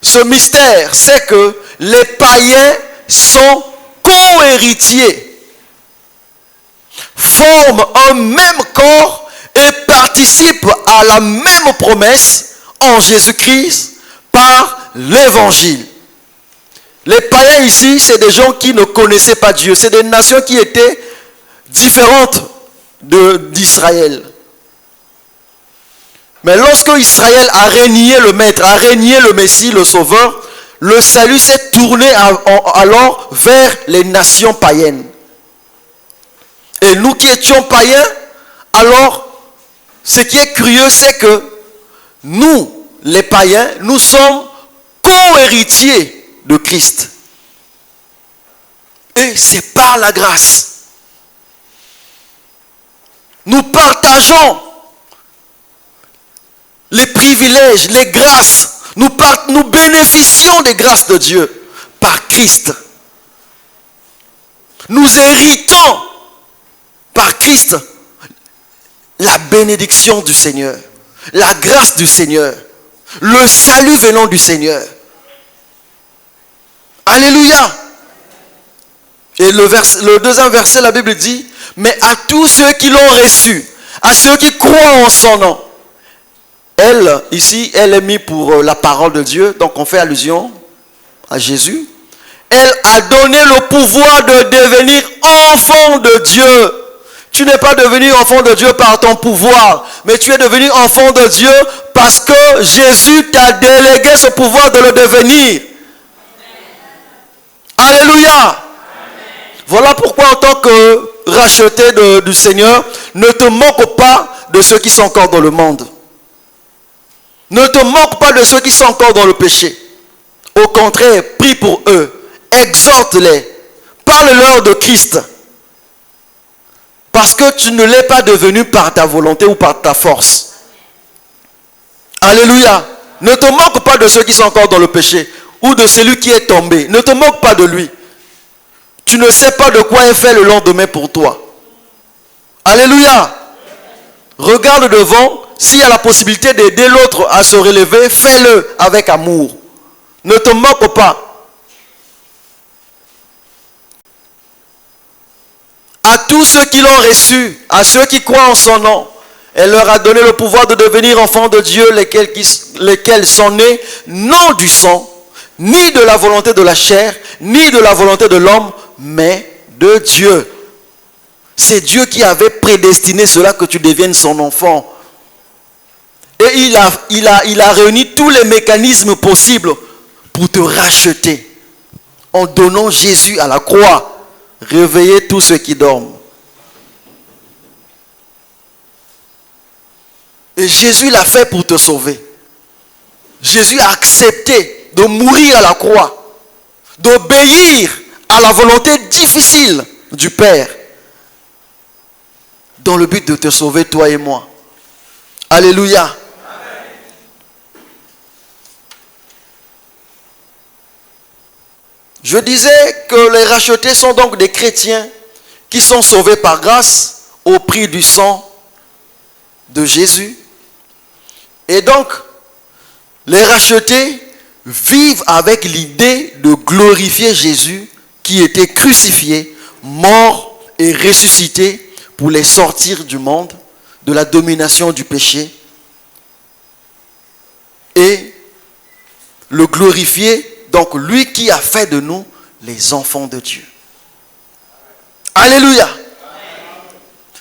ce mystère, c'est que les païens sont co-héritiers, forment un même corps et participent à la même promesse en Jésus-Christ par l'évangile. Les païens ici, c'est des gens qui ne connaissaient pas Dieu. C'est des nations qui étaient différentes d'Israël. Mais lorsque Israël a régné le Maître, a régné le Messie, le Sauveur, le salut s'est tourné alors vers les nations païennes. Et nous qui étions païens, alors, ce qui est curieux, c'est que nous, les païens, nous sommes co-héritiers de Christ. Et c'est par la grâce. Nous partageons les privilèges, les grâces. Nous bénéficions des grâces de Dieu par Christ. Nous héritons par Christ la bénédiction du Seigneur, la grâce du Seigneur, le salut venant du Seigneur. Alléluia. Et le deuxième verset, la Bible dit, mais à tous ceux qui l'ont reçu, à ceux qui croient en son nom. Elle, ici, elle est mise pour la parole de Dieu, donc on fait allusion à Jésus. Elle a donné le pouvoir de devenir enfant de Dieu. Tu n'es pas devenu enfant de Dieu par ton pouvoir, mais tu es devenu enfant de Dieu parce que Jésus t'a délégué ce pouvoir de le devenir. Amen. Alléluia. Amen. Voilà pourquoi en tant que racheté du Seigneur, ne te moque pas de ceux qui sont encore dans le monde. Ne te moque pas de ceux qui sont encore dans le péché. Au contraire, prie pour eux, exhorte-les, parle-leur de Christ. Parce que tu ne l'es pas devenu par ta volonté ou par ta force. Alléluia. Ne te moque pas de ceux qui sont encore dans le péché ou de celui qui est tombé. Ne te moque pas de lui. Tu ne sais pas de quoi est fait le lendemain pour toi. Alléluia. Regarde devant. S'il y a la possibilité d'aider l'autre à se relever, fais-le avec amour. Ne te moque pas. À tous ceux qui l'ont reçu, à ceux qui croient en son nom, elle leur a donné le pouvoir de devenir enfants de Dieu, lesquels sont nés non du sang, ni de la volonté de la chair, ni de la volonté de l'homme, mais de Dieu. C'est Dieu qui avait prédestiné cela que tu deviennes son enfant. Et il a réuni tous les mécanismes possibles pour te racheter. En donnant Jésus à la croix, réveiller tous ceux qui dorment. Et Jésus l'a fait pour te sauver. Jésus a accepté de mourir à la croix, d'obéir à la volonté difficile du Père, dans le but de te sauver, toi et moi. Alléluia. Je disais que les rachetés sont donc des chrétiens qui sont sauvés par grâce au prix du sang de Jésus. Et donc, les rachetés vivent avec l'idée de glorifier Jésus qui était crucifié, mort et ressuscité pour les sortir du monde, de la domination du péché et le glorifier. Donc, lui qui a fait de nous les enfants de Dieu. Alléluia.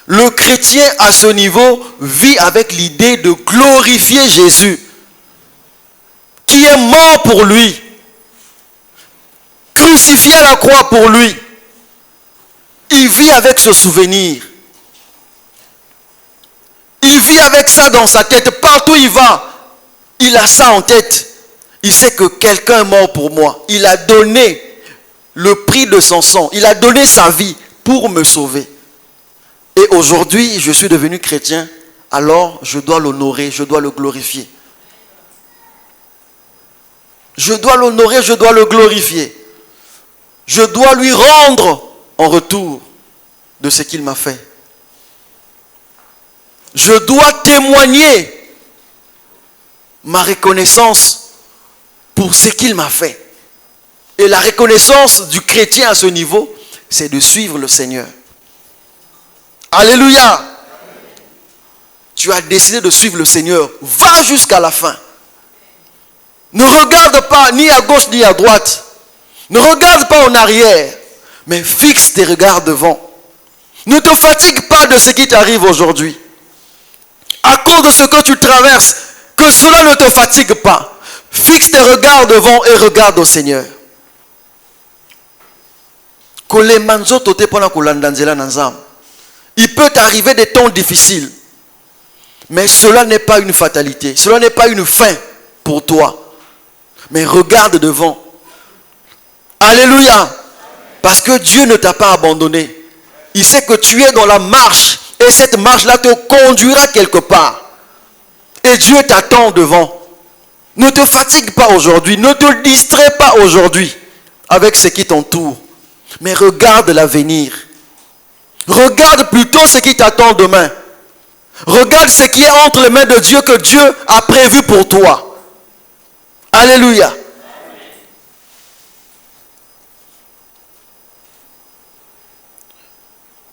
Le chrétien à ce niveau vit avec l'idée de glorifier Jésus, qui est mort pour lui, crucifié à la croix pour lui. Il vit avec ce souvenir. Il vit avec ça dans sa tête. Partout où il va, il a ça en tête. Il sait que quelqu'un est mort pour moi. Il a donné le prix de son sang. Il a donné sa vie pour me sauver. Et aujourd'hui, je suis devenu chrétien. Alors, je dois l'honorer, je dois le glorifier. Je dois l'honorer, je dois le glorifier. Je dois lui rendre en retour de ce qu'il m'a fait. Je dois témoigner ma reconnaissance pour ce qu'il m'a fait. Et la reconnaissance du chrétien à ce niveau, c'est de suivre le Seigneur. Alléluia. tu as décidé de suivre le Seigneur, va jusqu'à la fin. Ne regarde pas ni à gauche ni à droite. Ne regarde pas en arrière, mais fixe tes regards devant. Ne te fatigue pas de ce qui t'arrive aujourd'hui. À cause de ce que tu traverses, que cela ne te fatigue pas. Fixe tes regards devant et regarde au Seigneur. Il peut t'arriver des temps difficiles, mais cela n'est pas une fatalité. Cela n'est pas une fin pour toi. Mais regarde devant. Alléluia. Parce que Dieu ne t'a pas abandonné. Il sait que tu es dans la marche. Et cette marche-là te conduira quelque part. Et Dieu t'attend devant. Ne te fatigue pas aujourd'hui. Ne te distrais pas aujourd'hui avec ce qui t'entoure. Mais regarde l'avenir. Regarde plutôt ce qui t'attend demain. Regarde ce qui est entre les mains de Dieu que Dieu a prévu pour toi. Alléluia.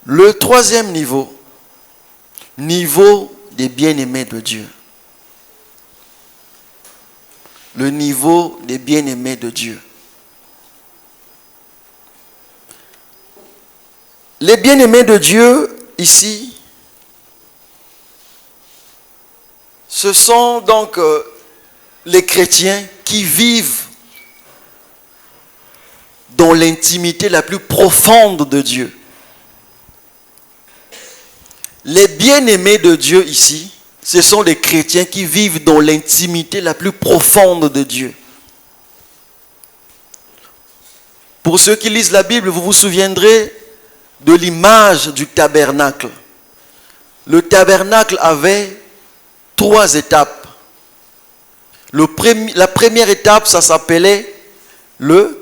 Le troisième niveau, niveau des bien-aimés de Dieu. Le niveau des bien-aimés de Dieu. Les bien-aimés de Dieu, ici, ce sont donc les chrétiens qui vivent dans l'intimité la plus profonde de Dieu. Les bien-aimés de Dieu ici, ce sont les chrétiens qui vivent dans l'intimité la plus profonde de Dieu. Pour ceux qui lisent la Bible, vous vous souviendrez de l'image du tabernacle. Le tabernacle avait 3 étapes. La première étape, ça s'appelait le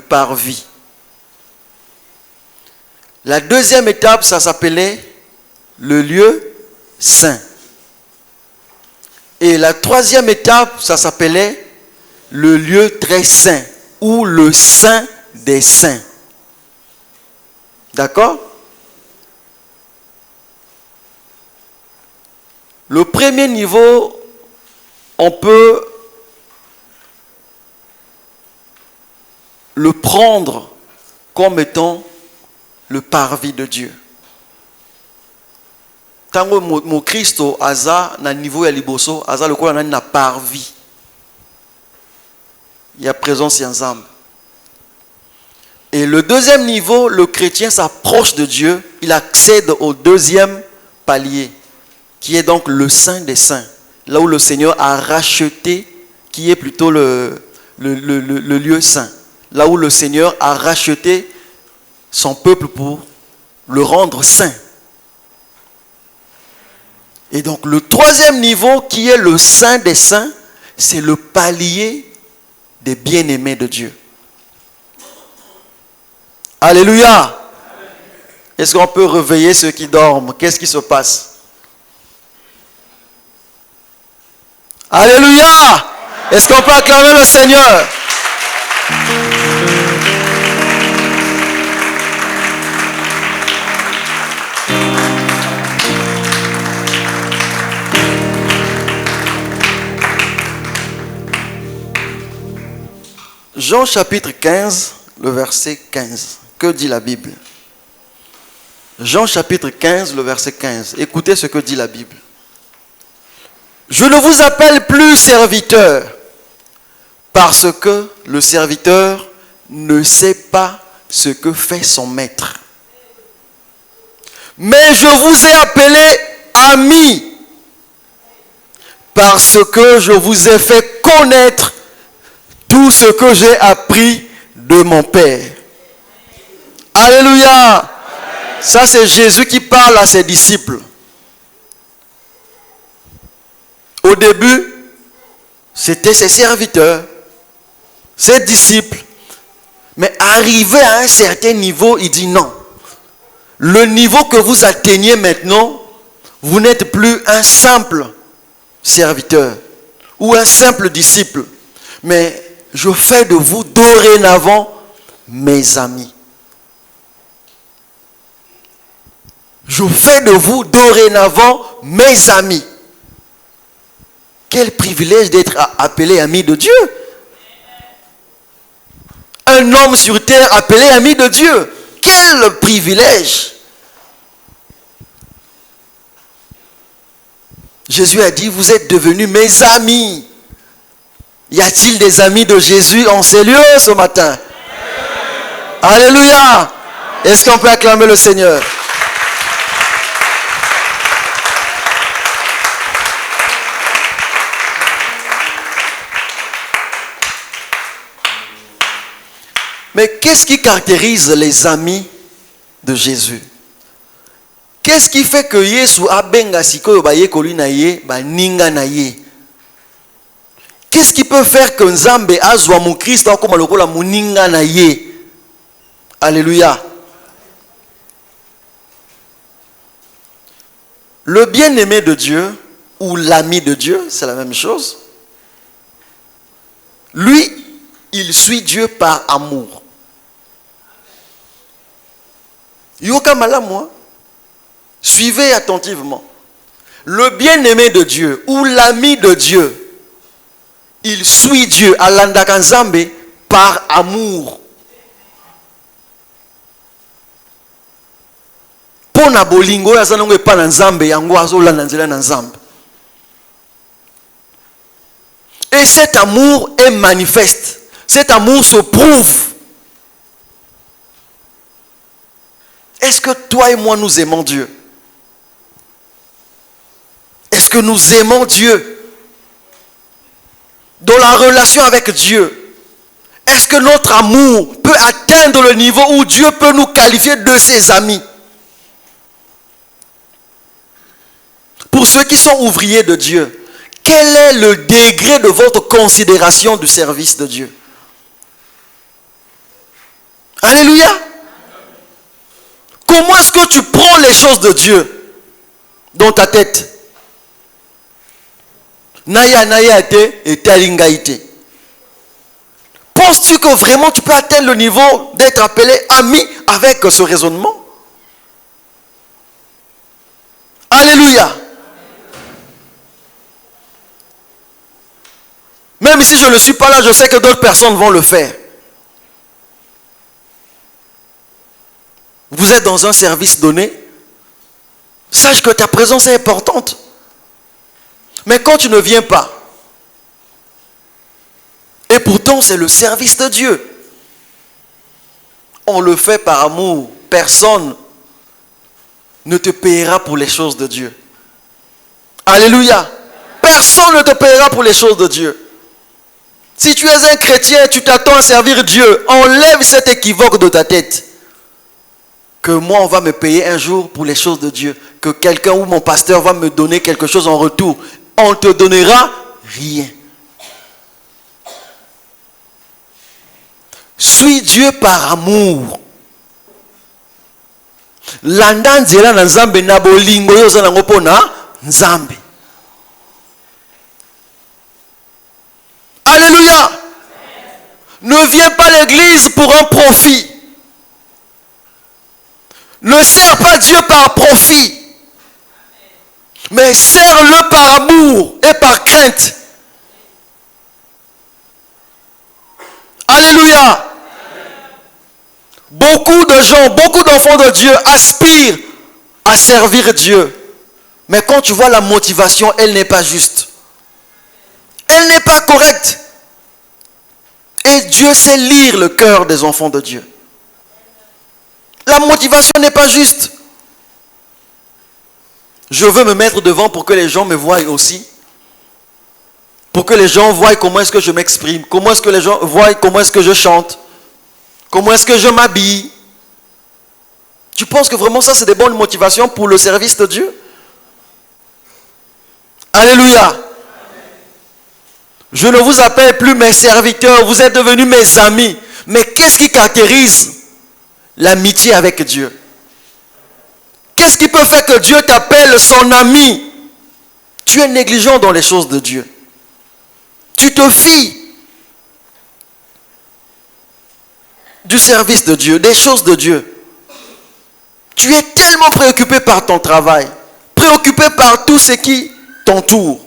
parvis. La deuxième étape, ça s'appelait le lieu saint. Et la troisième étape, ça s'appelait le lieu très saint ou le saint des saints. D'accord? Le premier niveau, on peut le prendre comme étant le parvis de Dieu. Tango mo Christo aza na niveau ya liboso aza lokola nani na parvis. Il y a présence ensemble. Et le deuxième niveau, le chrétien s'approche de Dieu, il accède au deuxième palier, qui est donc le Saint des Saints, là où le Seigneur a racheté, qui est plutôt le lieu saint, là où le Seigneur a racheté son peuple pour le rendre saint. Et donc le troisième niveau, qui est le Saint des Saints, c'est le palier des bien-aimés de Dieu. Alléluia. Est-ce qu'on peut réveiller ceux qui dorment? Qu'est-ce qui se passe? Alléluia. Est-ce qu'on peut acclamer le Seigneur? Jean chapitre 15, le verset 15. Que dit la Bible? Jean chapitre 15, le verset 15. Écoutez ce que dit la Bible. Je ne vous appelle plus serviteur, parce que le serviteur ne sait pas ce que fait son maître. Mais je vous ai appelé ami, parce que je vous ai fait connaître tout ce que j'ai appris de mon Père. Alléluia. Ça, c'est Jésus qui parle à ses disciples. Au début, c'était ses serviteurs, ses disciples. Mais arrivé à un certain niveau, il dit non. Le niveau que vous atteignez maintenant, vous n'êtes plus un simple serviteur ou un simple disciple. Mais je fais de vous dorénavant mes amis. Je fais de vous dorénavant mes amis. Quel privilège d'être appelé ami de Dieu. Un homme sur terre appelé ami de Dieu. Quel privilège. Jésus a dit, vous êtes devenus mes amis. Y a-t-il des amis de Jésus en ces lieux ce matin? Alléluia. Est-ce qu'on peut acclamer le Seigneur? Mais qu'est-ce qui caractérise les amis de Jésus? Qu'est-ce qui fait que Yesu abenga sikoyo baye kolina ye ba ninga na ye? Qu'est-ce qui peut faire que Nzambe azwa mu Christ akoma lokola muninga na ye? Alléluia. Le bien-aimé de Dieu ou l'ami de Dieu, c'est la même chose. Lui, il suit Dieu par amour. Yoka malamu, suivez attentivement. Le bien-aimé de Dieu ou l'ami de Dieu, il suit Dieu alandaka Nzambe par amour. Pona bolingo ya zanongo epa na Nzambe yango azolanda nzela na Nzambe. Et cet amour est manifeste. Cet amour se prouve. Est-ce que toi et moi nous aimons Dieu? Est-ce que nous aimons Dieu? Dans la relation avec Dieu, est-ce que notre amour peut atteindre le niveau où Dieu peut nous qualifier de ses amis? Pour ceux qui sont ouvriers de Dieu, quel est le degré de votre considération du service de Dieu? Alléluia. Comment est-ce que tu prends les choses de Dieu dans ta tête? Naya te et talingaïte. Penses-tu que vraiment tu peux atteindre le niveau d'être appelé ami avec ce raisonnement? Alléluia. Même si je ne suis pas là, je sais que d'autres personnes vont le faire. Vous êtes dans un service donné, sache que ta présence est importante. Mais quand tu ne viens pas, et pourtant c'est le service de Dieu, on le fait par amour. Personne ne te paiera pour les choses de Dieu. Alléluia. Personne ne te paiera pour les choses de Dieu. Si tu es un chrétien, tu t'attends à servir Dieu. Enlève cet équivoque de ta tête. Que moi, on va me payer un jour pour les choses de Dieu. Que quelqu'un ou mon pasteur va me donner quelque chose en retour. On ne te donnera rien. Suis Dieu par amour. Landa nzela na Nzambe na bolingo yo za nango pona Nzambe. Alléluia. Ne viens pas à l'église pour un profit. Ne sers pas Dieu par profit. Mais sers-le par amour et par crainte. Alléluia. Beaucoup de gens, beaucoup d'enfants de Dieu aspirent à servir Dieu. Mais quand tu vois la motivation, elle n'est pas juste. Elle n'est pas correcte. Et Dieu sait lire le cœur des enfants de Dieu. La motivation n'est pas juste. Je veux me mettre devant pour que les gens me voient aussi. Pour que les gens voient comment est-ce que je m'exprime. Comment est-ce que les gens voient comment est-ce que je chante. Comment est-ce que je m'habille. Tu penses que vraiment ça c'est des bonnes motivations pour le service de Dieu? Alléluia. Je ne vous appelle plus mes serviteurs, vous êtes devenus mes amis. Mais qu'est-ce qui caractérise l'amitié avec Dieu? Qu'est-ce qui peut faire que Dieu t'appelle son ami? Tu es négligent dans les choses de Dieu. Tu te fies du service de Dieu, des choses de Dieu. Tu es tellement préoccupé par ton travail, préoccupé par tout ce qui t'entoure,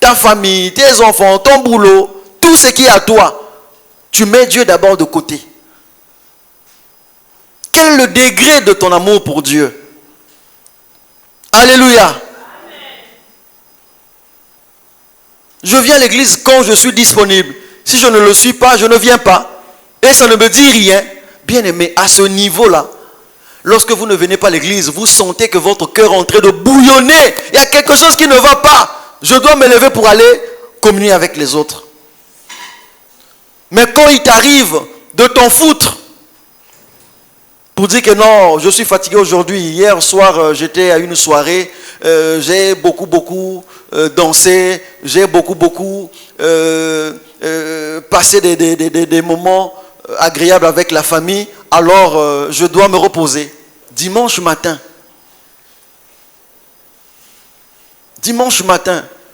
ta famille, tes enfants, ton boulot, tout ce qui est à toi. Tu mets Dieu d'abord de côté. Quel est le degré de ton amour pour Dieu? Alléluia. Amen. Je viens à l'église quand je suis disponible. Si je ne le suis pas, je ne viens pas. Et ça ne me dit rien. Bien aimé, à ce niveau-là, lorsque vous ne venez pas à l'église, vous sentez que votre cœur est en train de bouillonner. Il y a quelque chose qui ne va pas. Je dois me lever pour aller communier avec les autres. Mais quand il t'arrive de t'en foutre, pour dire que non, je suis fatigué aujourd'hui. Hier soir, j'étais à une soirée. J'ai beaucoup dansé. J'ai beaucoup passé des moments agréables avec la famille. Alors, je dois me reposer. Dimanche matin,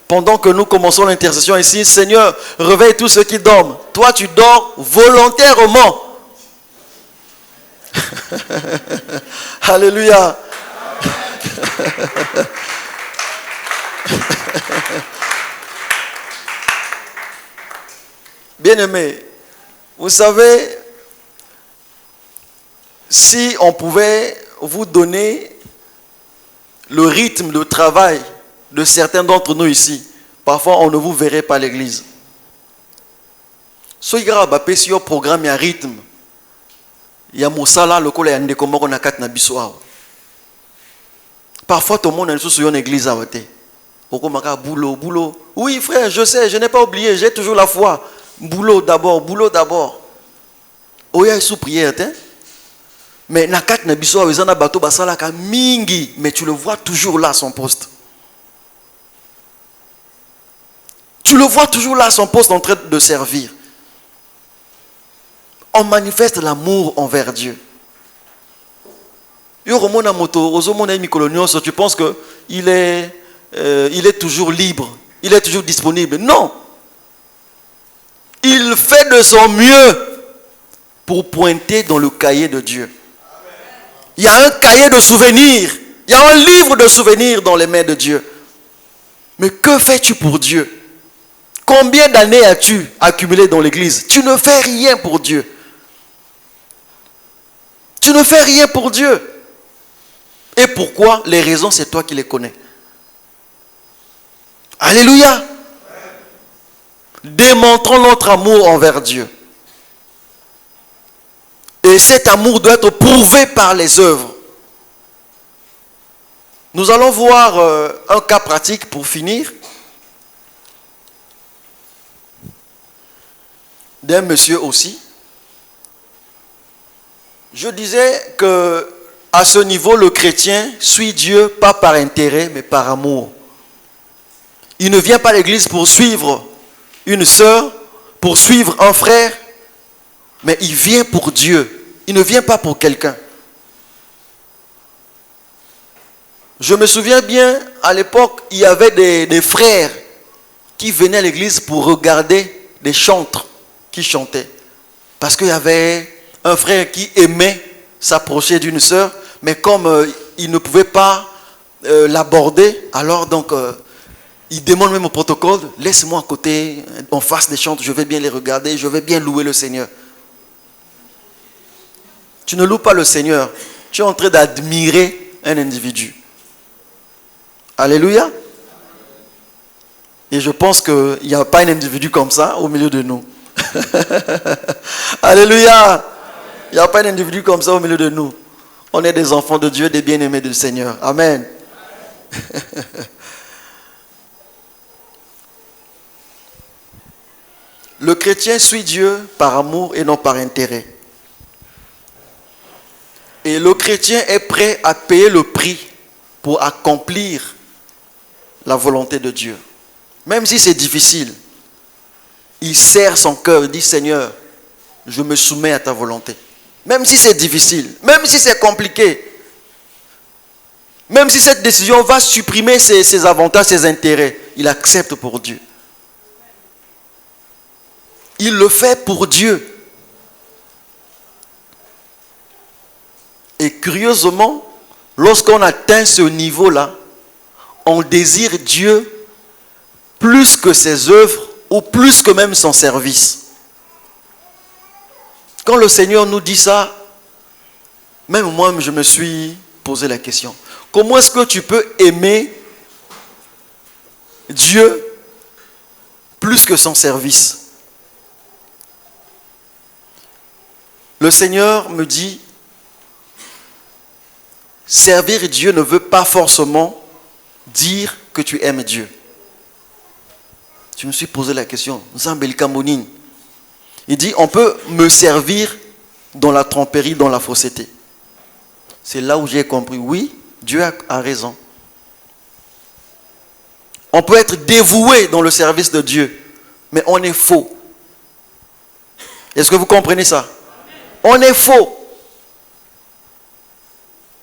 pendant que nous commençons l'intercession ici, Seigneur, réveille tous ceux qui dorment. Toi, tu dors volontairement. Alléluia. Bien-aimés, vous savez, si on pouvait vous donner le rythme de travail de certains d'entre nous ici, parfois on ne vous verrait pas à l'église. Soyez grave, sur le programme, il y a un rythme. Il y a Moussala, le collègue, il y a un kat na biswa. Parfois, tout le monde est sur une église à voter. Boulot. Oui, frère, je sais, je n'ai pas oublié, j'ai toujours la foi. Boulot d'abord. Oya sous prière, mais na kat na biswa, ils en a bateau basala ka mingi, mais tu le vois toujours là à son poste. Tu le vois toujours là à son poste en train de servir. On manifeste l'amour envers Dieu. Tu penses qu'il est toujours libre, il est toujours disponible. Non. Il fait de son mieux pour pointer dans le cahier de Dieu. Il y a un cahier de souvenirs, il y a un livre de souvenirs dans les mains de Dieu. Mais que fais-tu pour Dieu? Combien d'années as-tu accumulé dans l'église? Tu ne fais rien pour Dieu. Tu ne fais rien pour Dieu. Et pourquoi? Les raisons, c'est toi qui les connais. Alléluia. Démontrons notre amour envers Dieu. Et cet amour doit être prouvé par les œuvres. Nous allons voir un cas pratique pour finir. D'un monsieur aussi. Je disais que à ce niveau, le chrétien suit Dieu pas par intérêt, mais par amour. Il ne vient pas à l'église pour suivre une sœur, pour suivre un frère, mais il vient pour Dieu. Il ne vient pas pour quelqu'un. Je me souviens bien, à l'époque, il y avait des frères qui venaient à l'église pour regarder des chantres qui chantaient. Parce qu'il y avait un frère qui aimait s'approcher d'une sœur, mais comme il ne pouvait pas l'aborder, alors donc il demande même au protocole, laisse-moi à côté, en face des chantres, je vais bien les regarder, je vais bien louer le Seigneur. Tu ne loues pas le Seigneur, tu es en train d'admirer un individu. Alléluia. Et je pense qu'il n'y a pas un individu comme ça au milieu de nous. Alléluia. Il n'y a pas un individu comme ça au milieu de nous. On est des enfants de Dieu, des bien-aimés du Seigneur. Amen. Le chrétien suit Dieu par amour et non par intérêt. Et le chrétien est prêt à payer le prix pour accomplir la volonté de Dieu. Même si c'est difficile, il serre son cœur, il dit Seigneur, je me soumets à ta volonté. Même si c'est difficile, même si c'est compliqué, même si cette décision va supprimer ses avantages, ses intérêts, il accepte pour Dieu. Il le fait pour Dieu. Et curieusement, lorsqu'on atteint ce niveau-là, on désire Dieu plus que ses œuvres ou plus que même son service. Quand le Seigneur nous dit ça, même moi, je me suis posé la question. Comment est-ce que tu peux aimer Dieu plus que son service? Le Seigneur me dit, servir Dieu ne veut pas forcément dire que tu aimes Dieu. Je me suis posé la question. Il dit, on peut me servir dans la tromperie, dans la fausseté. C'est là où j'ai compris, oui, Dieu a raison. On peut être dévoué dans le service de Dieu, mais on est faux. Est-ce que vous comprenez ça? On est faux.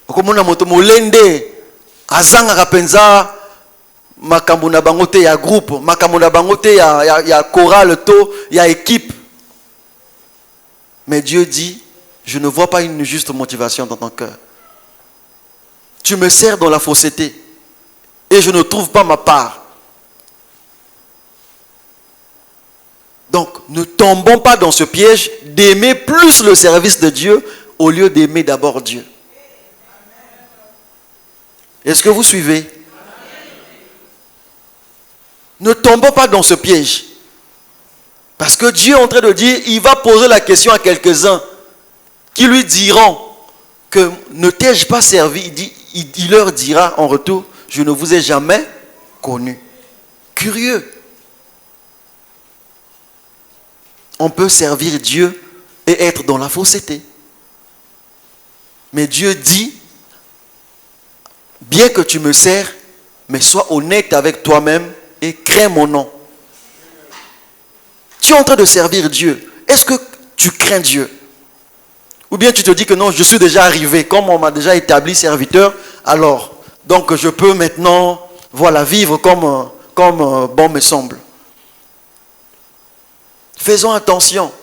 Comme on a moto molende, azanga kapenza, makambo na bango te ya groupe, makambo na bango te ya chorale to, ya équipe. Mais Dieu dit, je ne vois pas une juste motivation dans ton cœur. Tu me sers dans la fausseté et je ne trouve pas ma part. Donc, ne tombons pas dans ce piège d'aimer plus le service de Dieu au lieu d'aimer d'abord Dieu. Est-ce que vous suivez? Ne tombons pas dans ce piège. Parce que Dieu est en train de dire, il va poser la question à quelques-uns qui lui diront que ne t'ai-je pas servi? Il leur dira en retour, je ne vous ai jamais connu. Curieux. On peut servir Dieu et être dans la fausseté. Mais Dieu dit, bien que tu me sers, mais sois honnête avec toi-même et crains mon nom. Tu es en train de servir Dieu. Est-ce que tu crains Dieu? Ou bien tu te dis que non, je suis déjà arrivé, comme on m'a déjà établi serviteur, alors, donc je peux maintenant, voilà, vivre comme bon me semble. Faisons attention.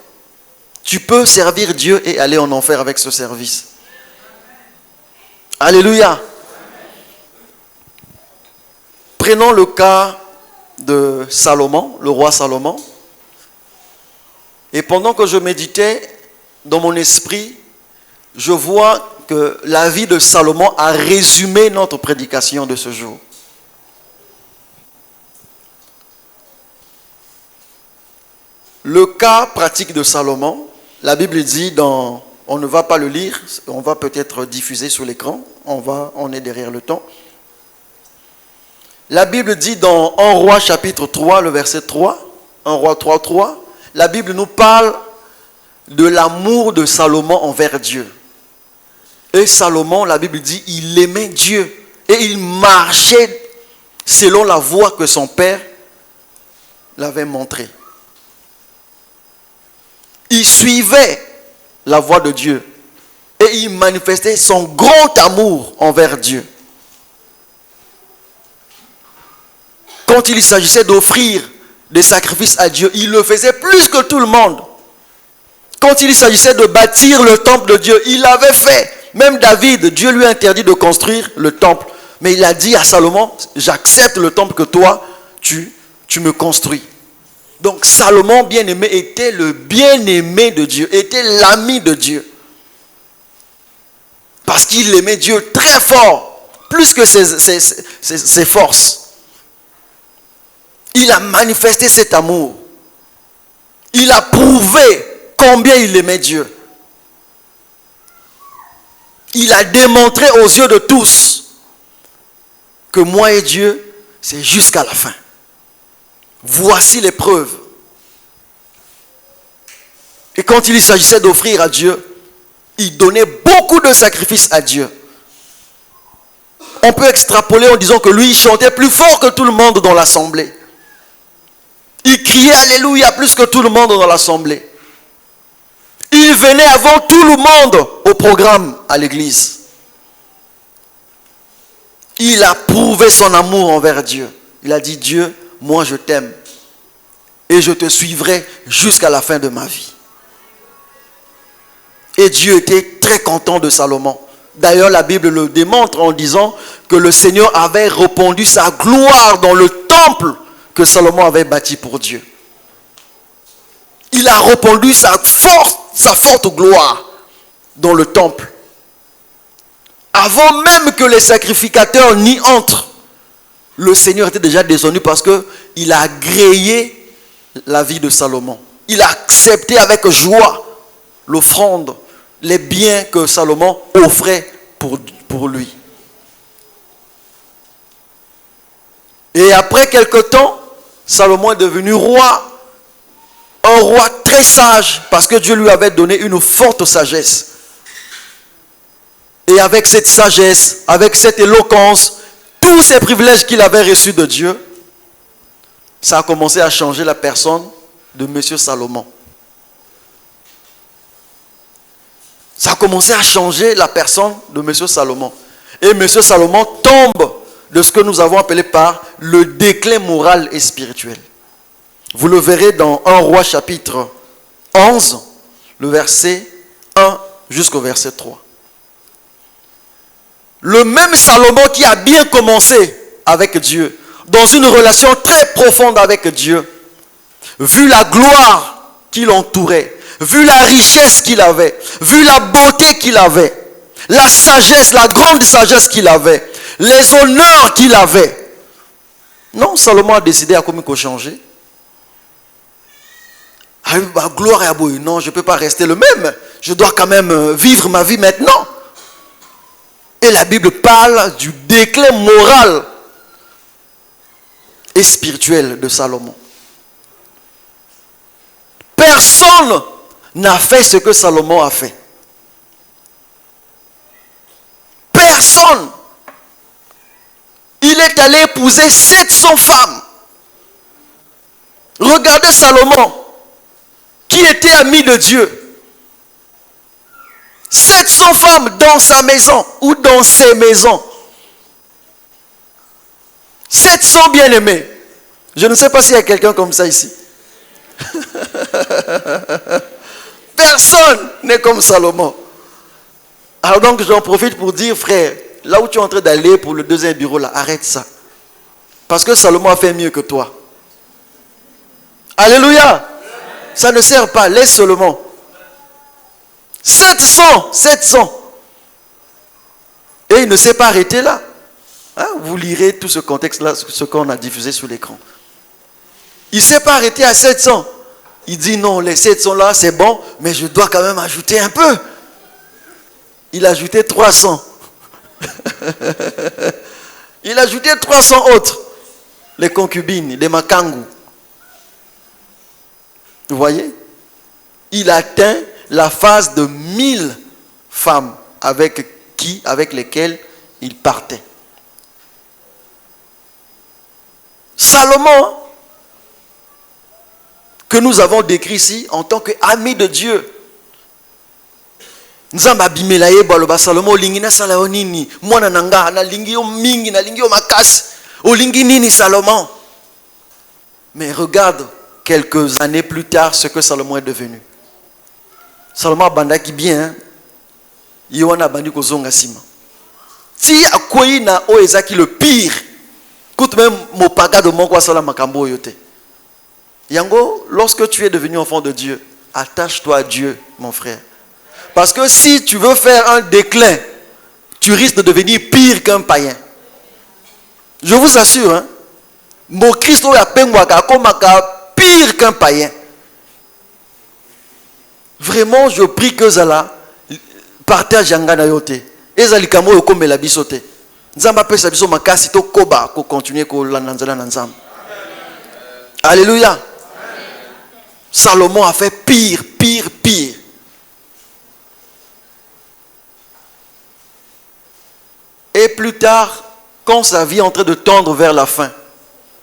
Tu peux servir Dieu et aller en enfer avec ce service. Alléluia. Prenons le cas de Salomon, le roi Salomon. Et pendant que je méditais dans mon esprit, je vois que la vie de Salomon a résumé notre prédication de ce jour. Le cas pratique de Salomon, la Bible dit dans, on ne va pas le lire, on va peut-être diffuser sur l'écran, on est derrière le temps. La Bible dit dans 1 Roi chapitre 3, le verset 3, 1 Roi 3, 3, la Bible nous parle de l'amour de Salomon envers Dieu. Et Salomon, la Bible dit, il aimait Dieu et il marchait selon la voie que son père l'avait montrée. Il suivait la voie de Dieu et il manifestait son grand amour envers Dieu. Quand il s'agissait d'offrir des sacrifices à Dieu, il le faisait plus que tout le monde. Quand il s'agissait de bâtir le temple de Dieu, il l'avait fait. Même David, Dieu lui a interdit de construire le temple. Mais il a dit à Salomon, j'accepte le temple que toi, tu me construis. Donc Salomon, bien-aimé, était le bien-aimé de Dieu, était l'ami de Dieu. Parce qu'il aimait Dieu très fort, plus que ses forces. Il a manifesté cet amour. Il a prouvé combien il aimait Dieu. Il a démontré aux yeux de tous que moi et Dieu, c'est jusqu'à la fin. Voici les preuves. Et quand il s'agissait d'offrir à Dieu, il donnait beaucoup de sacrifices à Dieu. On peut extrapoler en disant que lui, il chantait plus fort que tout le monde dans l'assemblée. Il criait Alléluia plus que tout le monde dans l'assemblée. Il venait avant tout le monde au programme à l'église. Il a prouvé son amour envers Dieu. Il a dit, Dieu, moi je t'aime et je te suivrai jusqu'à la fin de ma vie. Et Dieu était très content de Salomon. D'ailleurs, la Bible le démontre en disant que le Seigneur avait répandu sa gloire dans le temple que Salomon avait bâti pour Dieu. Il a répandu sa forte gloire dans le temple. Avant même que les sacrificateurs n'y entrent, le Seigneur était déjà descendu parce qu'il a agréé la vie de Salomon. Il a accepté avec joie l'offrande, les biens que Salomon offrait pour lui. Et après quelque temps, Salomon est devenu roi. Un roi très sage parce que Dieu lui avait donné une forte sagesse. Et avec cette sagesse, avec cette éloquence, tous ces privilèges qu'il avait reçus de Dieu, ça a commencé à changer la personne de Monsieur Salomon. Ça a commencé à changer la personne de Monsieur Salomon. Et Monsieur Salomon tombe de ce que nous avons appelé par le déclin moral et spirituel. Vous le verrez dans 1 Roi chapitre 11, le verset 1 jusqu'au verset 3. Le même Salomon qui a bien commencé avec Dieu, dans une relation très profonde avec Dieu, vu la gloire qui l'entourait, vu la richesse qu'il avait, vu la beauté qu'il avait, la sagesse, la grande sagesse qu'il avait, les honneurs qu'il avait. Non, Salomon a décidé à comment changer. Ah, ma gloire est à bout. Non, je ne peux pas rester le même. Je dois quand même vivre ma vie maintenant. Et la Bible parle du déclin moral et spirituel de Salomon. Personne n'a fait ce que Salomon a fait. Personne. Il est allé épouser 700 femmes. Regardez Salomon, qui était ami de Dieu. 700 femmes dans sa maison ou dans ses maisons. 700 bien-aimés. Je ne sais pas s'il y a quelqu'un comme ça ici. Personne n'est comme Salomon. Alors donc j'en profite pour dire, frère, là où tu es en train d'aller pour le deuxième bureau, là, arrête ça. Parce que Salomon a fait mieux que toi. Alléluia. Ça ne sert pas, laisse seulement. 700. Et il ne s'est pas arrêté là. Hein? Vous lirez tout ce contexte-là, ce qu'on a diffusé sur l'écran. Il ne s'est pas arrêté à 700. Il dit non, les 700 là, c'est bon, mais je dois quand même ajouter un peu. Il a ajouté 300. Il a ajouté 300 autres. Les concubines, les makangou. Vous voyez? Il atteint la phase de 1000 femmes avec lesquelles il partait. Salomon, que nous avons décrit ici en tant qu'ami de Dieu. Nzamba bimelaye baloba Salomon lingina salaonini mwana nanga na lingio mingi na lingio makasi olingi nini Salomon. Mais regarde quelques années plus tard ce que Salomon est devenu. Salomon bandaki bien, Yohana bandi kozonga sima. Si akoyi na oezaki le pire, écoute même mopaga de mon kwa sala makambo yote. Yango, lorsque tu es devenu enfant de Dieu, attache-toi à Dieu, mon frère. Parce que si tu veux faire un déclin, tu risques de devenir pire qu'un païen. Je vous assure, hein. Mon Christ a pire qu'un païen. Vraiment, je prie que Zala partage yanga na yote. Ezali kamo yo komela bisote. Nzamba pesa biso makasi to koba ko continuer ko lananzala na nzamba. Alléluia. Salomon a fait pire. Et plus tard, quand sa vie est en train de tendre vers la fin,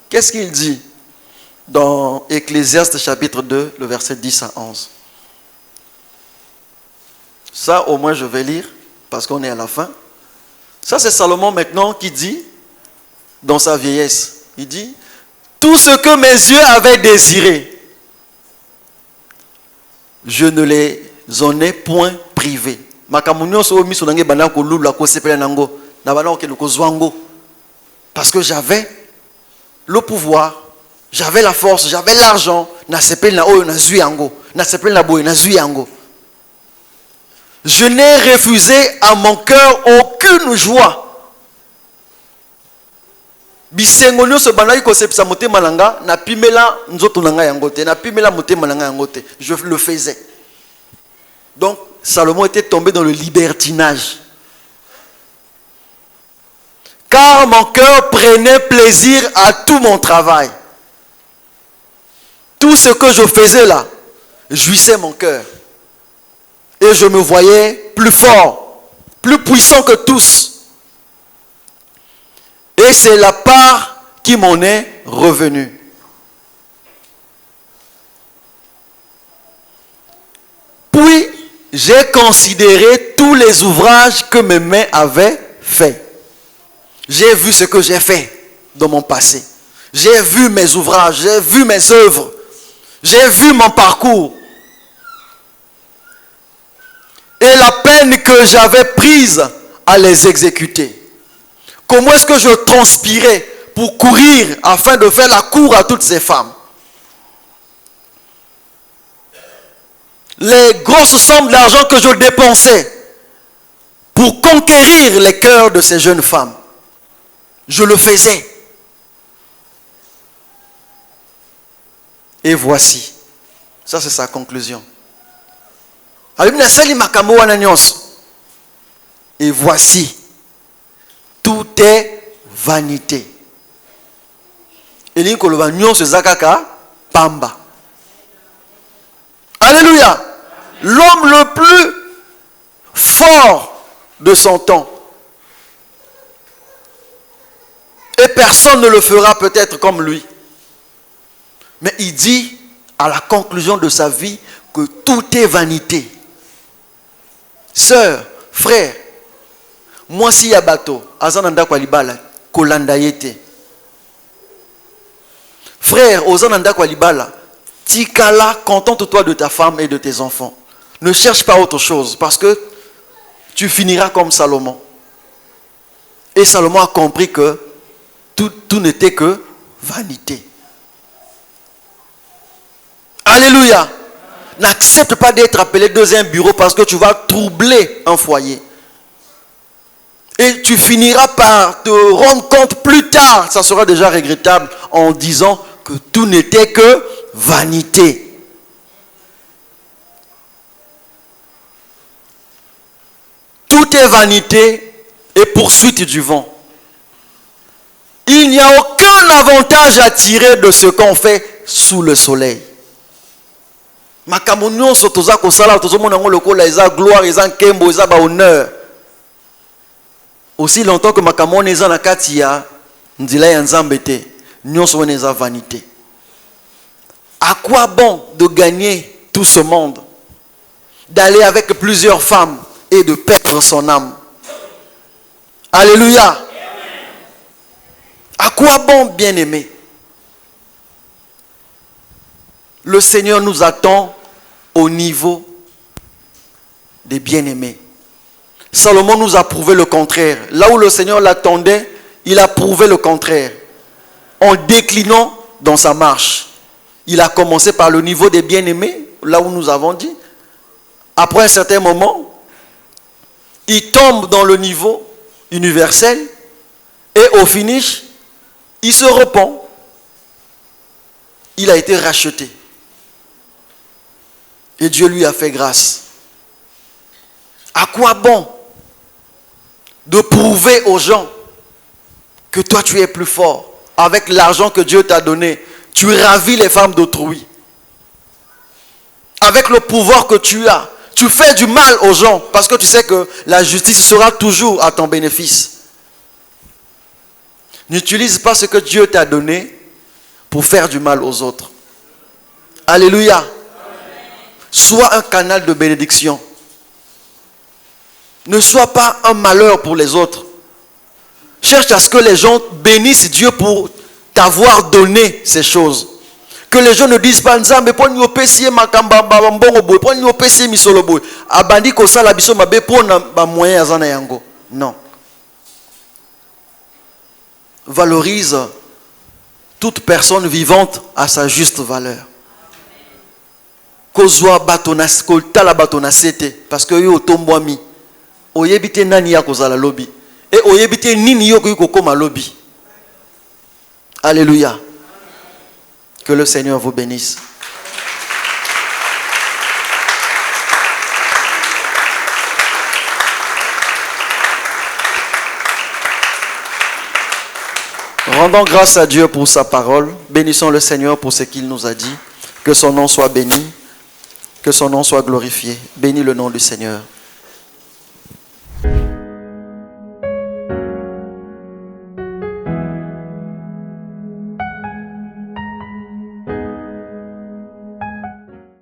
qu'est-ce qu'il dit dans Ecclésiaste chapitre 2, le verset 10 à 11? Ça, au moins, je vais lire, parce qu'on est à la fin. Ça, c'est Salomon maintenant qui dit, dans sa vieillesse, il dit, tout ce que mes yeux avaient désiré, je ne les en ai point privés. Parce que j'avais le pouvoir, j'avais la force, j'avais l'argent. Je n'ai refusé à mon cœur aucune joie. Bisengo nyonso bandaki kosepisa motema nanga na pimela nzoto nanga yango te na pimela motema nanga yango te, je le faisais. Donc Salomon était tombé dans le libertinage. Car mon cœur prenait plaisir à tout mon travail. Tout ce que je faisais là, jouissait mon cœur. Et je me voyais plus fort, plus puissant que tous. Et c'est la part qui m'en est revenue. Puis, j'ai considéré tous les ouvrages que mes mains avaient faits. J'ai vu ce que j'ai fait dans mon passé. J'ai vu mes ouvrages, j'ai vu mes œuvres. J'ai vu mon parcours. Et la peine que j'avais prise à les exécuter. Comment est-ce que je transpirais pour courir afin de faire la cour à toutes ces femmes? Les grosses sommes d'argent que je dépensais pour conquérir les cœurs de ces jeunes femmes. Je le faisais. Et voici. Ça, c'est sa conclusion. Et voici. Tout est vanité. Pamba. Alléluia. L'homme le plus fort de son temps. Et personne ne le fera peut-être comme lui. Mais il dit à la conclusion de sa vie que tout est vanité. Sœur, frère, moi si ya bateau, azananda kwa libala, kolanda yete. Frère, ozananda kwa libala, tikala, contente-toi de ta femme et de tes enfants. Ne cherche pas autre chose parce que tu finiras comme Salomon. Et Salomon a compris que tout n'était que vanité. Alléluia. N'accepte pas d'être appelé deuxième bureau parce que tu vas troubler un foyer. Et tu finiras par te rendre compte plus tard, ça sera déjà regrettable, en disant que tout n'était que vanité. Tout est vanité et poursuite du vent. Il n'y a aucun avantage à tirer de ce qu'on fait sous le soleil. Makambo nyonso toza kosala tozomona ngo lokola eza gloire eza nkembo eza ba honneur. Aussi longtemps que makambo eza na kati ya nzela ya nzambe te, nyonso wana eza vanité. À quoi bon de gagner tout ce monde, d'aller avec plusieurs femmes et de perdre son âme? Alléluia. À quoi bon, bien-aimé? Le Seigneur nous attend au niveau des bien-aimés. Salomon nous a prouvé le contraire. Là où le Seigneur l'attendait, il a prouvé le contraire. En déclinant dans sa marche. Il a commencé par le niveau des bien-aimés, là où nous avons dit. Après un certain moment, il tombe dans le niveau universel et au finish, il se repent. Il a été racheté. Et Dieu lui a fait grâce. À quoi bon de prouver aux gens que toi tu es plus fort avec l'argent que Dieu t'a donné? Tu ravis les femmes d'autrui. Avec le pouvoir que tu as, tu fais du mal aux gens parce que tu sais que la justice sera toujours à ton bénéfice. N'utilise pas ce que Dieu t'a donné pour faire du mal aux autres. Alléluia. Amen. Sois un canal de bénédiction. Ne sois pas un malheur pour les autres. Cherche à ce que les gens bénissent Dieu pour t'avoir donné ces choses. Que les gens ne disent pas Nzambe pour nous pesier makamba mbongo boy, pour nous pesier misolo boy. Abandi ko sala biso mabe pour na ba moyen azana yango. Non. Valorise toute personne vivante à sa juste valeur. Kozwa batona koltala batona sete parce que yo tombwami. Oyebite nani ya kozala lobby et oyebite nini yo ko koma lobby. Alléluia. Que le Seigneur vous bénisse. Rendons grâce à Dieu pour sa parole. Bénissons le Seigneur pour ce qu'il nous a dit. Que son nom soit béni. Que son nom soit glorifié. Bénis le nom du Seigneur.